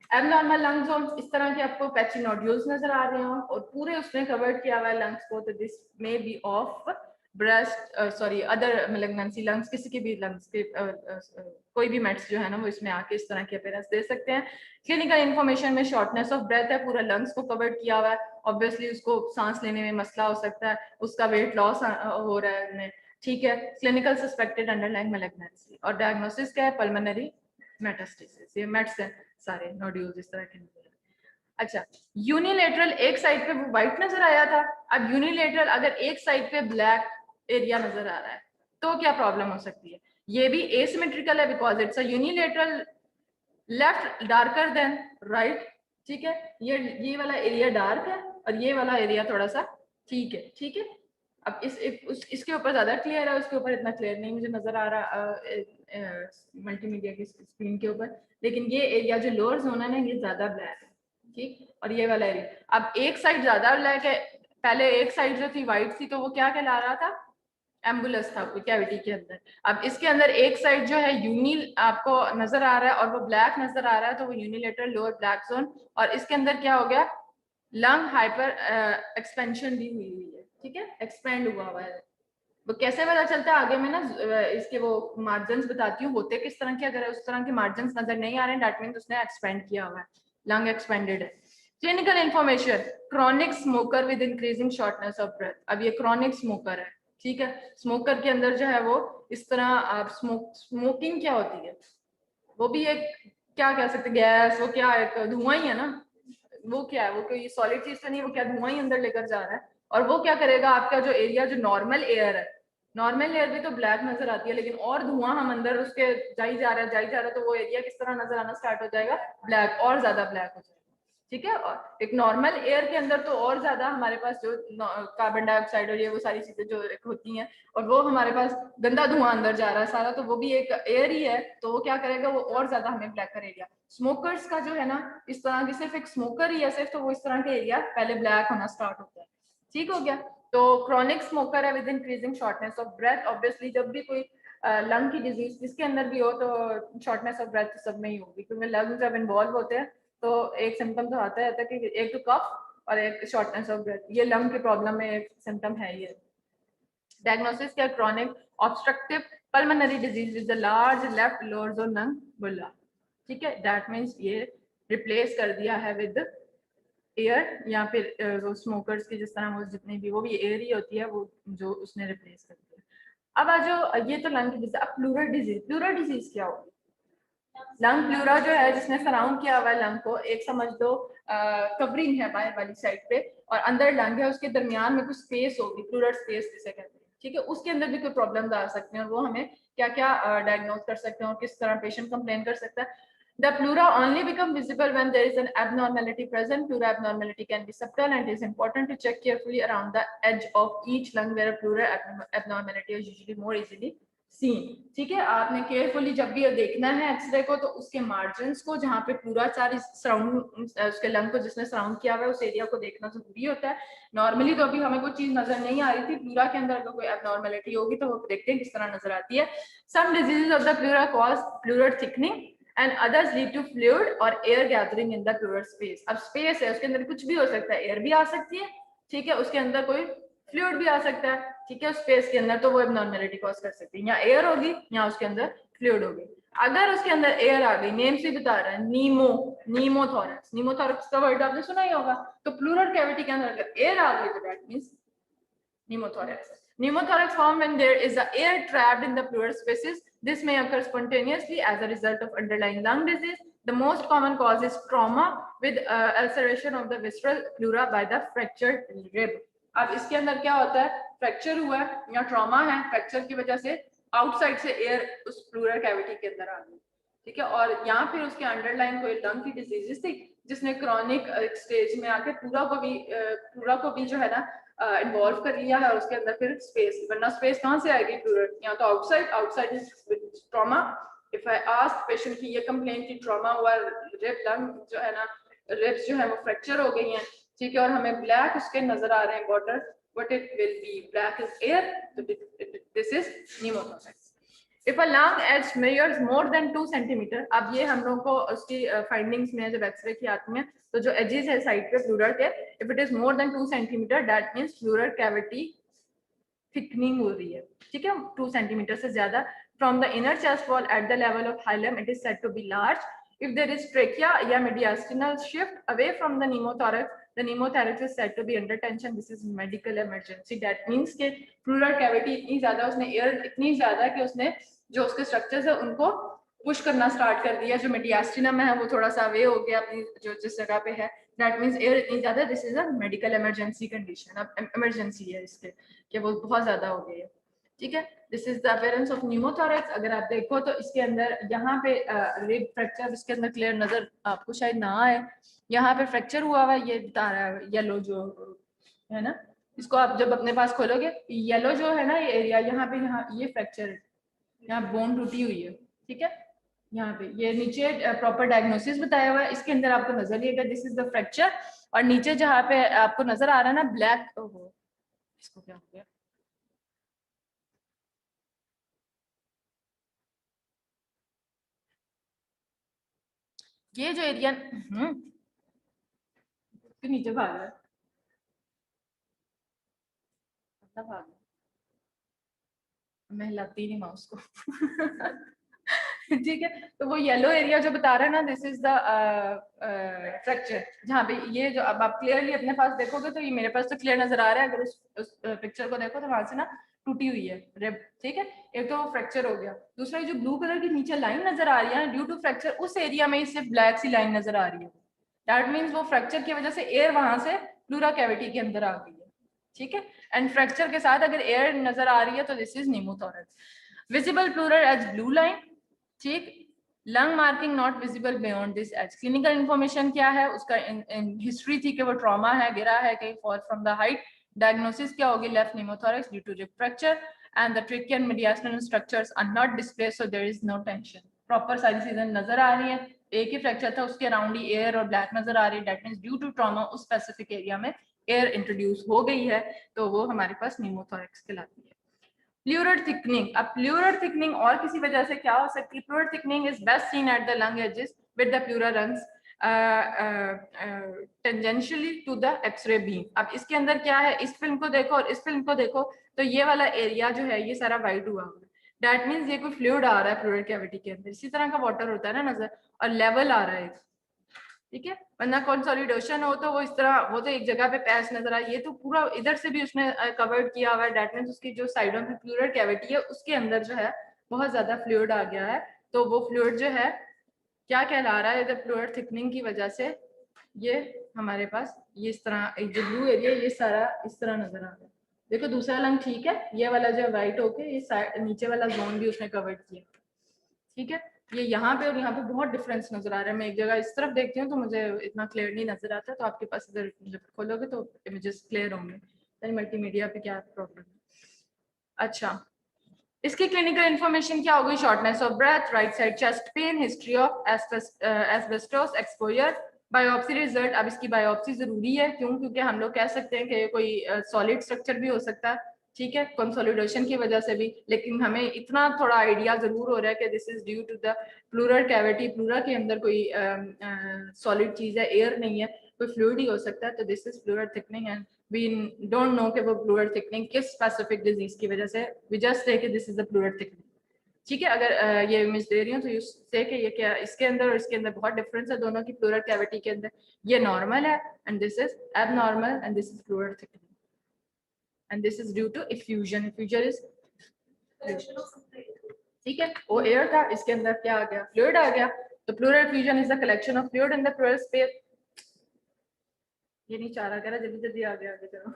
एबनॉर्मल लंग्स जोन, इस तरह के आपको पैची नोड्यूल्स नजर आ रहे हो और पूरे उसने कवर किया हुआ है लंग्स को, तो this may be of breast, sorry other malignancy lungs, किसी के भी लंग्स के कोई भी मेट्स जो है ना वो इसमें आके इस तरह की अपीयरेंस दे सकते हैं। क्लिनिकल इन्फॉर्मेशन में शॉर्टनेस ऑफ ब्रेथ है, पूरा लंग्स को कवर किया हुआ है, ऑब्वियसली उसको सांस लेने में मसला हो सकता है, उसका वेट लॉस हो रहा है उन्हें, ठीक है। क्लिनिकल सस्पेक्टेड अंडरलाइंग मैलिग्नेंसी, और डायग्नोसिस क्या है, पल्मोनरी मेटास्टेसिस, ये मेट्स हैं सारे नोड्यूल्स इस तरह के। अच्छा, यूनिलेटरल एक साइड पे वो व्हाइट नजर आया था, अब यूनिलेटरल अगर एक साइड पे ब्लैक एरिया नजर आ रहा है तो क्या प्रॉब्लम हो सकती है? ये भी एसिमेट्रिकल है because it's a unilateral left darker then right, ठीक है, ये वाला एरिया डार्क है और ये वाला एरिया थोड़ा सा ठीक है, ठीक है। अब इसके ऊपर ज्यादा क्लियर है, उसके ऊपर इतना क्लियर नहीं मुझे नजर आ रहा मल्टीमीडिया की स्क्रीन के ऊपर, लेकिन ये एरिया जो लोअर जोन है ना ये ज्यादा ब्लैक है, ठीक, और ये वाला एरिया अब एक साइड ज्यादा ब्लैक है, पहले एक साइड जो थी व्हाइट थी तो वो क्या कहला रहा था, एम्बुलस था आपकी कैविटी के अंदर। अब इसके अंदर एक साइड जो है यूनि आपको नजर आ रहा है और वो ब्लैक नजर आ रहा है तो वो यूनिलेटरल लोअर ब्लैक जोन, और इसके अंदर क्या हो गया, लंग हाइपर एक्सपेंशन भी हुई है, ठीक है, एक्सपेंड हुआ है। वो कैसे पता चलता है आगे में ना इसके वो मार्जिन बताती हूँ होते किस तरह के, अगर उस तरह के मार्जिन नजर नहीं आ रहे हैं दैट मींस उसने एक्सपेंड किया हुआ है, लंग एक्सपेंडेड है। Clinical information, chronic smoker with increasing shortness of breath. अब ये क्रॉनिक स्मोकर है, ठीक है, स्मोकर के अंदर जो है वो इस तरह आप स्मोकिंग क्या होती है, वो भी एक क्या कह सकते गैस, वो क्या एक धुआं ही है ना, वो क्या है, वो कोई सॉलिड चीज तो नहीं, वो क्या धुआं ही अंदर लेकर जा रहा है, और वो क्या करेगा आपका जो एरिया जो नॉर्मल एयर है, नॉर्मल एयर भी तो ब्लैक नजर आती है लेकिन और धुआं हम अंदर उसके जाई जा रहा है तो वो एरिया किस तरह नजर आना स्टार्ट हो जाएगा, ब्लैक, और ज्यादा ब्लैक हो जाएगा, ठीक है। और एक नॉर्मल एयर के अंदर तो और ज्यादा हमारे पास जो कार्बन डाइऑक्साइड और ये वो सारी चीजें जो होती हैं और वो हमारे पास गंदा धुआं अंदर जा रहा है सारा, तो वो भी एक एयर ही है, तो वो क्या करेगा, वो और ज्यादा हमें ब्लैक करेगा। स्मोकर्स का जो है ना इस तरह की सिर्फ एक स्मोकर ही है सिर्फ, तो वो इस तरह के एरिया पहले ब्लैक होना स्टार्ट होता है, ठीक हो गया। तो क्रॉनिक स्मोकर है with increasing shortness of breath, obviously जब भी कोई लंग की डिजीज जिसके अंदर भी हो तो शॉर्टनेस ऑफ ब्रेथ सब में ही होगी, क्योंकि लंग जब इन्वॉल्व होते हैं तो एक सिम्टम तो आता है कि एक तो कफ और एक शॉर्टनेस ऑफ ब्रेथ, ये लंग की प्रॉब्लम में एक सिम्टम है ये। डायग्नोसिस क्या, chronic obstructive pulmonary disease with the large left lower zone lung bulla, ठीक है, दैट मींस ये रिप्लेस कर दिया है विद एयर, या फिर वो स्मोकर्स की जिस तरह वो जितनी भी वो भी एयर ही होती है वो जो उसने रिप्लेस कर दिया। अब आ जाओ, ये तो लंग की डिजीज, अब प्लूरल डिजीज, प्लूरल डिजीज क्या होगी, लंग प्लूरा जो है जिसने सराउंड किया हुआ है लंग को, एक समझ दो कवरिंग है बाहर वाली साइड पे और अंदर लंग है, उसके दरमियान में कुछ स्पेस होगी, प्लूरल स्पेस जिसे कहते हैं, ठीक है, उसके अंदर भी कोई प्रॉब्लम आ सकते हैं और वो हमें क्या क्या डायग्नोज कर सकते हैं और किस तरह पेशेंट कंप्लेन कर सकता है। The pleura only become visible when there is an abnormality present. Pleura abnormality can be subtle and it is important to check carefully around the edge of each lung where a pleural abnormality is usually more easily seen. ठीक है, आपने carefully जब भी देखना है x ray को तो उसके मार्जिन को जहाँ पे पूरा चार सराउंड उसके लंग को जिसने सराउंड किया हुआ है उस एरिया को देखना जरूरी होता है। नॉर्मली तो अभी हमें कोई चीज नजर नहीं आ रही थी, प्लूरा के अंदर अगर कोई एबनॉर्मेलिटी होगी तो वो देखते हैं किस तरह नजर आती है। Some diseases of the pleura cause pleural thickening and others lead to fluid or air gathering in the pleural space. अब स्पेस है उसके अंदर कुछ भी हो सकता है, एयर भी आ सकती है, ठीक है, उसके अंदर कोई फ्लूइड भी आ सकता है, ठीक है, स्पेस के अंदर, तो वो एबनॉर्मेलिटी कॉज कर सकती है, या एयर होगी या उसके अंदर फ्लूइड होगी। अगर उसके अंदर एयर आ गई, नेम से बता रहा है नीमोथोरैक्स, नीमोथोरैक्स का वर्ड आपने सुना ही होगा, तो प्लूरल कैविटी के अंदर अगर एयर आ गई तो that means pneumothorax. Pneumothorax form when there is a air trapped in the pleural spaces. This may occur spontaneously as a result of underlying lung disease. The most common cause is trauma with ulceration of the visceral pleura by the fractured rib. अब इसके अंदर क्या होता है, fracture हुआ है या trauma है, फ्रैक्चर की वजह से आउटसाइड से एयर उस प्लूरल कैविटी के अंदर आ गई, ठीक है, और यहाँ फिर उसके अंडरलाइन कोई लंग की डिजीजेस थी जिसने क्रॉनिक स्टेज में आके प्लूरा को भी जो है ना इन्वॉल्व कर लिया है और उसके अंदर फिर स्पेस, वरना स्पेस कहाँ से आएगी प्लूरल, या तो outside is trauma. If I ask patient की ये कंप्लेन की ट्रॉमा हुआ, रिब लंग जो है ना रिब्स जो है वो फ्रैक्चर हो गई हैं, ठीक है, और हमें ब्लैक उसके नजर आ रहे हैं border, but it will be black is air, this is pneumothorax. If a lung edge measures more than 2 centimeter, अब ये हम लोग को उसकी फाइंडिंग्स में जब एक्सरे की आती हैं तो जो एजेस है साइड पे प्लूरल के, if it is more than 2 centimeter that means pleural cavity thickening हो रही है, ठीक है, 2 centimeter से ज्यादा। From the inner chest wall at the level of hilum it is said to be large. If there is trachea या mediastinal shift away from the pneumothorax, the pneumothorax is said to be under tension. This is medical emergency. That means कि pleural cavity इतनी ज्यादा उसने air इतनी ज्यादा कि उसने जो उसके स्ट्रक्चर्स है उनको पुश करना स्टार्ट कर दिया, जो मेडियास्टिनम है वो थोड़ा सा अवे हो गया अपनी जो जिस जगह पे है, दैट मीन्स एयर इतनी ज्यादा, this is a medical emergency condition, अब इमरजेंसी है इसके कि वो बहुत ज्यादा हो गई है, ठीक है। This is the appearance of pneumothorax. अगर आप देखो तो इसके अंदर यहाँ पे रिब फ्रैक्चर इसके अंदर क्लियर नजर आपको शायद ना आए, यहाँ पे फ्रैक्चर हुआ हुआ ये बता रहा है येलो जो है ना, इसको आप जब अपने पास खोलोगे येलो जो है ना ये एरिया यहाँ पे, यहाँ ये फ्रैक्चर है, यहाँ बोन टूटी हुई है, ठीक है। यहाँ पे ये नीचे प्रॉपर डायग्नोसिस बताया हुआ है, इसके अंदर आपको नजर आएगा दिस इज द फ्रैक्चर, और नीचे जहाँ पे आपको नजर आ रहा है ना ब्लैक, इसको क्या हो गया, ये जो एरिया नीचे भाग रहा है, भाग रहा है। मैं हिलाती नहीं माउस को ठीक है। तो वो येलो एरिया जो बता रहा है ना दिस इज द फ्रैक्चर, जहाँ पे ये जो अब आप क्लियरली अपने पास देखोगे तो ये मेरे पास तो क्लियर नजर आ रहा है, अगर उस पिक्चर को देखो तो वहां से ना टूटी हुई है रिब, ठीक है। एक तो फ्रैक्चर हो गया, दूसरा जो ब्लू कलर की नीचे लाइन नजर आ रही है ड्यू टू फ्रैक्चर, उस एरिया में सिर्फ ब्लैक सी लाइन नजर आ रही है, दैट मीन्स वो फ्रैक्चर की वजह से एयर वहां से प्लूरा कैविटी के अंदर आ गई है, ठीक है। एंड फ्रैक्चर के साथ अगर एयर नजर आ रही है तो this is pneumothorax. Visible pleural edge blue line, ठीक। Lung marking not visible beyond this edge. Clinical information क्या है उसका, हिस्ट्री थी कि वो ट्रॉमा है, गिरा है कहीं, fall from the height. Diagnosis क्या होगी, left pneumothorax due to rib fracture and the trachea and mediastinal structures are not displaced so there is no tension। Proper सारी चीजें नजर आ रही है, एक ही फ्रैक्चर था उसके अराउंड ही एयर और ब्लैक नजर आ रही है, that means due to trauma उस स्पेसिफिक एरिया में एयर इंट्रोड्यूस हो गई है, तो वो हमारे पास न्यूमोथोरैक्स कहलाती है। प्लूरल थिकनिंग, अब प्लूरल थिकनिंग और किसी वजह से क्या हो सकती है, pleural thickening is best seen at the lung edges with the pleural rings tangentially to the X ray beam. अब इसके अंदर क्या है, इस फिल्म को देखो और इस फिल्म को देखो तो ये वाला एरिया जो है ये सारा वाइट हुआ हुआ है, दैट मीन्स ये कोई फ्लूइड आ रहा है प्लूरल कैविटी के अंदर, इसी तरह का वाटर होता है ना नजर, और लेवल आ रहा है, ठीक है। वरना कंसोलिडेशन हो तो वो इस तरह, वो तो एक जगह पे पैच नजर आए, ये तो पूरा इधर से भी उसने कवर्ड किया हुआ है, दैट मींस उसकी जो साइडों में प्लूरल कैविटी है उसके अंदर जो है बहुत ज्यादा फ्लूइड आ गया है, तो वो फ्लूइड जो है क्या कहला रहा है, इधर प्लूरल थिकनिंग की वजह से ये हमारे पास ये इस तरह जो ब्लू एरिया ये सारा इस तरह नजर आ रहा है। देखो दूसरा लंग ठीक है, ये वाला जो व्हाइट होके ये नीचे वाला जोन भी उसने कवर्ड किया, ठीक है। ये यहाँ पे और यहाँ पे बहुत डिफरेंस नजर आ रहा है, मैं एक जगह इस तरफ देखती हूँ तो मुझे इतना क्लियर नहीं नजर आता, तो आपके पास इधर जब खोलोगे तो इमेजेस क्लियर होंगे, मल्टीमीडिया पे क्या प्रॉब्लम है। अच्छा, इसकी क्लिनिकल इंफॉर्मेशन क्या होगी, shortness of breath, right side chest pain, history of asbestos exposure, biopsy result. अब इसकी बायोप्सी जरूरी है, क्यों, क्योंकि हम लोग कह सकते हैं कि ये कोई सॉलिड स्ट्रक्चर भी हो सकता है, ठीक है, कंसोलिडेशन की वजह से भी, लेकिन हमें इतना थोड़ा आइडिया जरूर हो रहा है कि this is due to the pleural cavity, pleura के अंदर कोई सॉलिड चीज है, एयर नहीं है, कोई फ्लूइड ही हो सकता है, तो this is pleural thickening and we don't know कि वो प्लूरल थिकनिंग किस स्पेसिफिक डिजीज की वजह से, वी जस्ट से कि this is the pleural thickening, ठीक है। अगर ये इमेज दे रही हूँ तो यू से कि ये क्या, इसके अंदर और इसके अंदर बहुत डिफरेंस है, दोनों की प्लूरल कैविटी के अंदर, ये नॉर्मल है and this is abnormal and this is pleural thickening and this is due to effusion, effusion is, ठीक है, वो एयर था, इसके अंदर क्या आ गया, फ्लूइड आ गया, तो plural effusion is the collection of fluid in the pleural space, ये नहीं चाह रहा, कह रहा जल्दी जल्दी आ गया, आगे चलो,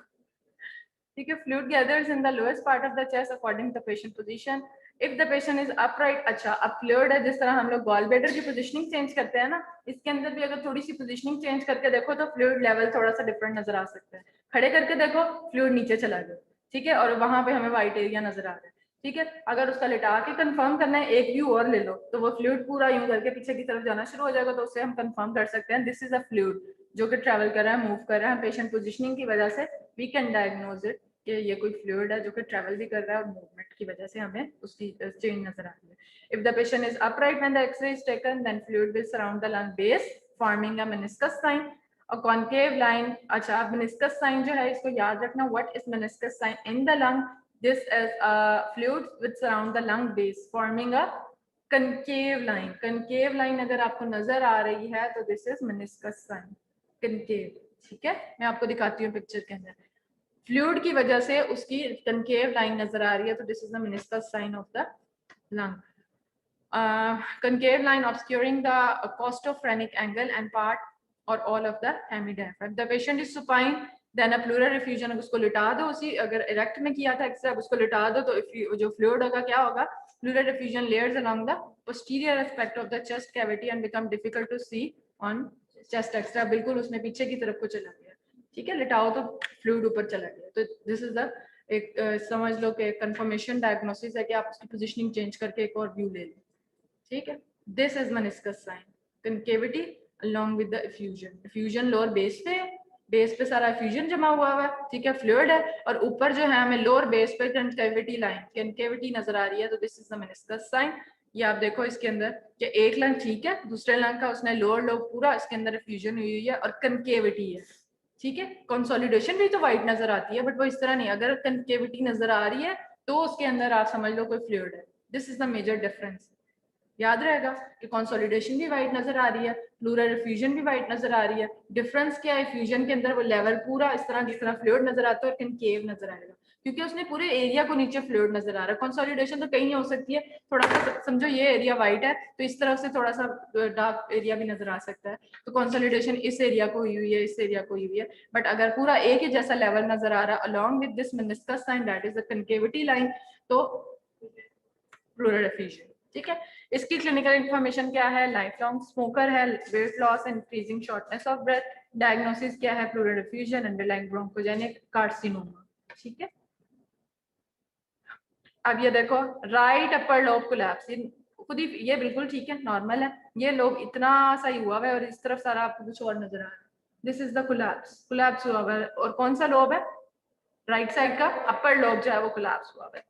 ठीक है। Fluid gathers in the lowest part of the chest according to patient position, if the patient is upright. अच्छा, अब फ्लूइड है, जिस तरह हम लोग गॉल ब्लैडर की पोजीशनिंग चेंज करते हैं ना, इसके अंदर भी अगर थोड़ी सी पोजीशनिंग चेंज करके देखो तो फ्लूइड लेवल थोड़ा सा डिफरेंट नजर आ सकता है, खड़े करके देखो फ्लूइड नीचे चला गया, ठीक है, और वहां पे हमें व्हाइट एरिया नजर आ रहा है, ठीक है। अगर उसका लिटा के कंफर्म करना है, एक व्यू और ले लो, तो वो फ्लूइड पूरा यूं करके पीछे की तरफ जाना शुरू हो जाएगा, तो उससे हम कंफर्म कर सकते हैं दिस इज अ फ्लूइड जो कि ट्रैवल कर रहा है, मूव कर रहा है, पेशेंट पोजीशनिंग की वजह से वी कैन डायग्नोज इट कि ये कोई फ्लूइड है जो कि ट्रैवल भी कर रहा है और मूवमेंट की वजह से हमें उसकी चेंज नजर आ रही है। If the patient is upright when the X ray is taken then fluid will surround the lung base forming a meniscus sign, a concave line. अच्छा, अब मेनिस्कस साइन जो है इसको याद रखना, what is meniscus sign in the lung, this is a fluid which surround the lung base forming a concave line, concave line अगर आपको नजर आ रही है तो this is meniscus sign, concave, ठीक है। मैं आपको दिखाती हूँ पिक्चर के अंदर, फ्लूइड की वजह से उसकी concave line नजर आ रही है, तो this is the meniscus sign of the lung. Concave line obscuring the costophrenic angle and part और all of the hemidiaphragm. The patient is supine, then a pleural effusion, उसको लिटा दो उसी, अगर erect में किया था एक्सरे, उसको लिटा दो तो जो fluid होगा क्या होगा, pleural effusion layers along the posterior aspect of the chest cavity and become difficult to see on chest x-ray. बिल्कुल उसने पीछे की तरफ को चला गया, ठीक है, लिटाओ तो फ्लूइड ऊपर चला गया. तो दिस इज द एक समझ लो कि कंफर्मेशन डायग्नोसिस है कि आप उसकी पोजीशनिंग चेंज करके एक और व्यू ले लें, ठीक है. This is meniscus sign, concavity along with the effusion lower base पे सारा effusion जमा हुआ है, ठीक है, फ्लूइड है, और ऊपर जो है हमें लोअर बेस पे कनकेविटी लाइन, कनकेविटी नजर आ रही है. तो this is the meniscus sign. ये आप देखो इसके अंदर कि एक लंग ठीक है, दूसरे लंग का उसने लोअर लोब पूरा इसके अंदर effusion हुई है और कनकेविटी है, ठीक है. कंसोलिडेशन भी तो वाइट नजर आती है, बट वो इस तरह नहीं. अगर कनकेविटी नजर आ रही है तो उसके अंदर आप समझ लो कोई फ्लूइड है. This is the major difference. याद रहेगा कि कंसोलिडेशन भी वाइट नजर आ रही है, प्लूरल एफ्यूजन भी वाइट नजर आ रही है. डिफरेंस क्या है, एफ्यूजन के अंदर वो लेवल पूरा इस तरह जिस तरह फ्लूइड नजर आता है और कनकेव नजर आएगा, क्योंकि उसने पूरे एरिया को नीचे फ्लूइड नजर आ रहा है. कंसोलिडेशन तो कहीं नहीं हो सकती है, थोड़ा सा समझो ये एरिया वाइट है तो इस तरफ से थोड़ा सा डार्क एरिया भी नजर आ सकता है. तो कंसोलिडेशन इस एरिया को हुई है, इस एरिया को हुई है, बट अगर पूरा एक ही जैसा लेवल नजर आ रहा है along with this meniscus sign that is the concavity line, तो प्लूरल एफ्यूजन, ठीक है. इसकी क्लिनिकल इंफॉर्मेशन क्या है, लाइफ लॉन्ग स्मोकर है, weight loss, increasing shortness of breath. Diagnosis क्या है, pleural effusion, underlying bronchogenic carcinoma, ठीक है. अब ये देखो राइट अपर लोब कोलैप्स, खुद ही ये बिल्कुल ठीक है, नॉर्मल है. ये लोब इतना सा ही हुआ है और इस तरफ सारा आपको कुछ और नजर आ रहा है. दिस इज द कोलैप्स हुआ है. और कौन सा लोब है, राइट साइड का अपर लोब जो है वो कोलैप्स हुआ है.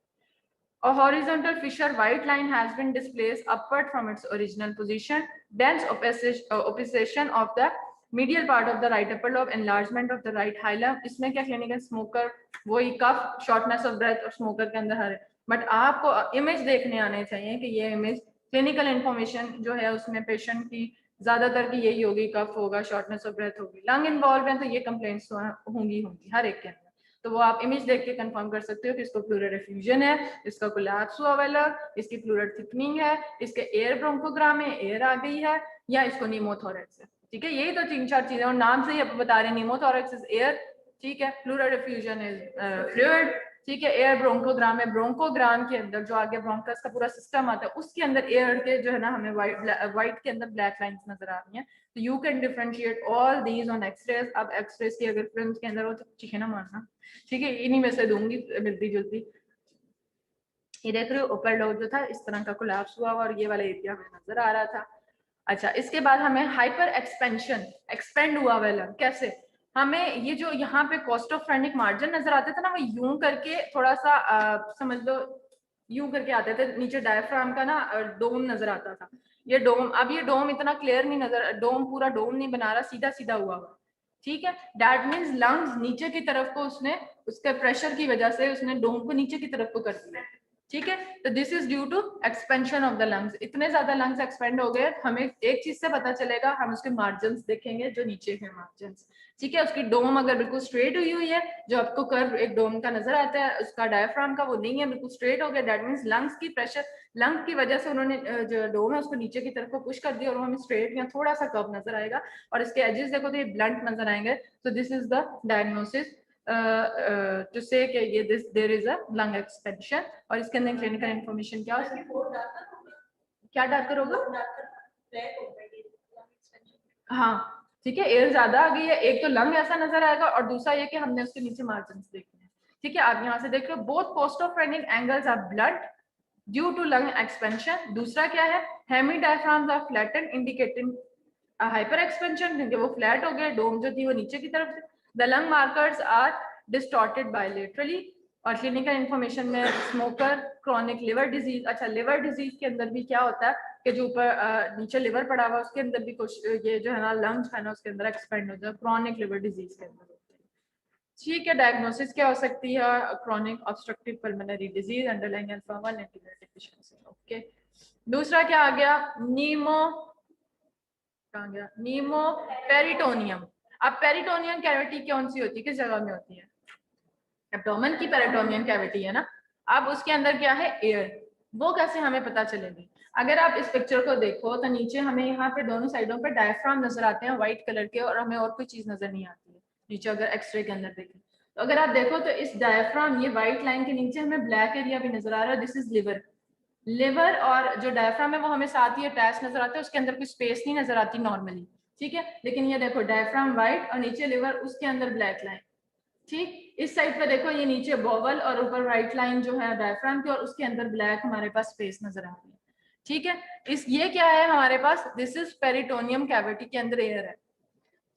A horizontal fissure white line has been displaced upward from its original position. Dense opposition of the medial part of the right upper lobe, enlargement of the right hilum. इसमें क्या clinical, smoker वही कफ, shortness of breath और smoker के अंदर हर. But आपको image देखने आने चाहिए कि ये इमेज क्लिनिकल इंफॉर्मेशन जो है उसमें पेशेंट की ज्यादातर की यही होगी, कफ होगा, शॉर्टनेस ऑफ ब्रेथ होगी. लंग इन्वॉल्व है तो ये कंप्लेंट्स होंगी हर एक के अंदर. तो वो आप इमेज देख के कंफर्म कर सकते हो कि इसको प्लूरल एफ्यूजन है, इसका कोलैप्स हुआ वाला, इसकी प्लूरल थिकनिंग है, इसके एयर ब्रोंकोग्राम में एयर आ गई है, या इसको नीमोथोरेक्स है, ठीक है. यही तो 3-4 चीजें और नाम से ही आप बता रहे हैं. नीमोथोरेक्स इज एयर, ठीक है, प्लूरल एफ्यूजन इज फ्लूइड, ठीक है. एयर ब्रोंकोग्राम है, ब्रोंकोग्राम के अंदर जो आगे ब्रोंकस का पूरा सिस्टम आता है उसके अंदर एयर के जो है ना हमें वाइट के अंदर ब्लैक लाइंस नजर आ रही हैं. तो you can differentiate all these on X rays. अब एक्सरेज की अगर फिल्म के अंदर हो तो ठीक है ना मानना, ठीक है. इन्हीं में से दूंगी मिलती जुलती. ये देख रहे हो ऊपर लोब जो था इस तरह का कोलैप्स हुआ और ये वाला एरिया हमें नजर आ रहा था. अच्छा, इसके बाद हमें हाइपर एक्सपेंशन, एक्सपेंड हुआ वाला कैसे, हमें ये जो यहाँ पे कोस्टोफ्रेनिक मार्जिन नजर आते थे ना, वो यूं करके थोड़ा सा समझ लो यूं करके आते थे, नीचे डायफ्राम का ना डोम नजर आता था. ये डोम, अब ये डोम इतना क्लियर नहीं नजर, डोम पूरा डोम नहीं बना रहा, सीधा सीधा हुआ, ठीक है. दैट मीन्स लंग्स नीचे की तरफ को उसने उसके प्रेशर की वजह से उसने डोम को नीचे की तरफ को कर दिया, ठीक है. तो this is due to expansion of the lungs. इतने ज्यादा लंग्स एक्सपेंड हो गए, हमें एक चीज से पता चलेगा, हम उसके मार्जिन्स देखेंगे जो नीचे है मार्जिन्स, ठीक है. उसकी डोम अगर बिल्कुल स्ट्रेट हुई हुई है, जो आपको कर्व एक डोम का नजर आता है, उसका डायफ्राम का वो नहीं है, बिल्कुल स्ट्रेट हो गया, दैट मीन्स लंग्स की प्रेशर, लंग की वजह से उन्होंने जो डोम है उसको नीचे की तरफ को पुश कर दिया और हमें स्ट्रेट या थोड़ा सा कर्व नजर आएगा और इसके एजेस देखो तो ये ब्लंट नजर आएंगे. तो this is the diagnosis to say कि ये this there is a lung expansion. और इसके अंदर क्लिनिकल इंफॉर्मेशन क्या होगा, क्या डार्कर होगा, हाँ ठीक है, एयर ज्यादा आ गई है, एक तो लंग ऐसा नजर आएगा और दूसरा ये कि हमने उसके नीचे मार्जिन देखने हैं, ठीक है. आप यहाँ से देख लो both costophrenic angles are blunt due to lung expansion. दूसरा क्या है, hemi diaphragms are flattened indicating hyper expansion, क्योंकि वो फ्लैट हो गए, डोम जो थी वो नीचे की तरफ से. The lung markers are distorted bilaterally. और क्लिनिकल इंफॉर्मेशन में स्मोकर, क्रॉनिक लिवर डिजीज. अच्छा, लिवर डिजीज के अंदर भी क्या होता है कि जो ऊपर नीचे लिवर पड़ा हुआ उसके अंदर भी कुछ ये जो है ना लंग्स है ना उसके अंदर एक्सपेंड होता है, क्रॉनिक लिवर डिजीज के अंदर होता है, ठीक है. डायग्नोसिस क्या हो सकती है, chronic obstructive pulmonary disease, underlying alpha 1 antibody deficiency, okay. दूसरा क्या आ गया, नीमो पेरिटोनियम. अब पेरिटोनियम कैविटी कौन सी होती है, किस जगह में होती है, एब्डोमेन की पेरिटोनियम कैविटी है ना. अब उसके अंदर क्या है, एयर, वो कैसे हमें पता चलेगी. अगर आप इस पिक्चर को देखो तो नीचे हमें यहाँ पे दोनों साइडों पे डायफ्राम नजर आते हैं व्हाइट कलर के, और हमें और कोई चीज नजर नहीं आती है नीचे अगर एक्सरे के अंदर देखें तो। अगर आप देखो तो इस डायफ्राम ये व्हाइट लाइन के नीचे हमें ब्लैक एरिया भी नजर आ रहा है, दिस इज लिवर। लिवर और जो डायफ्राम है वो हमें साथ ही अटैच नजर आता है, उसके अंदर कोई स्पेस नहीं नजर आती नॉर्मली, ठीक है। लेकिन ये देखो डायफ्राम व्हाइट और नीचे लिवर, उसके अंदर ब्लैक लाइन, ठीक। इस साइड पे देखो ये नीचे बॉवल और ऊपर व्हाइट लाइन जो है डायफ्राम की, और उसके अंदर ब्लैक हमारे पास स्पेस नजर आ रही है, ठीक है। इस ये क्या है हमारे पास, दिस इज पेरिटोनियम कैविटी के अंदर एयर है,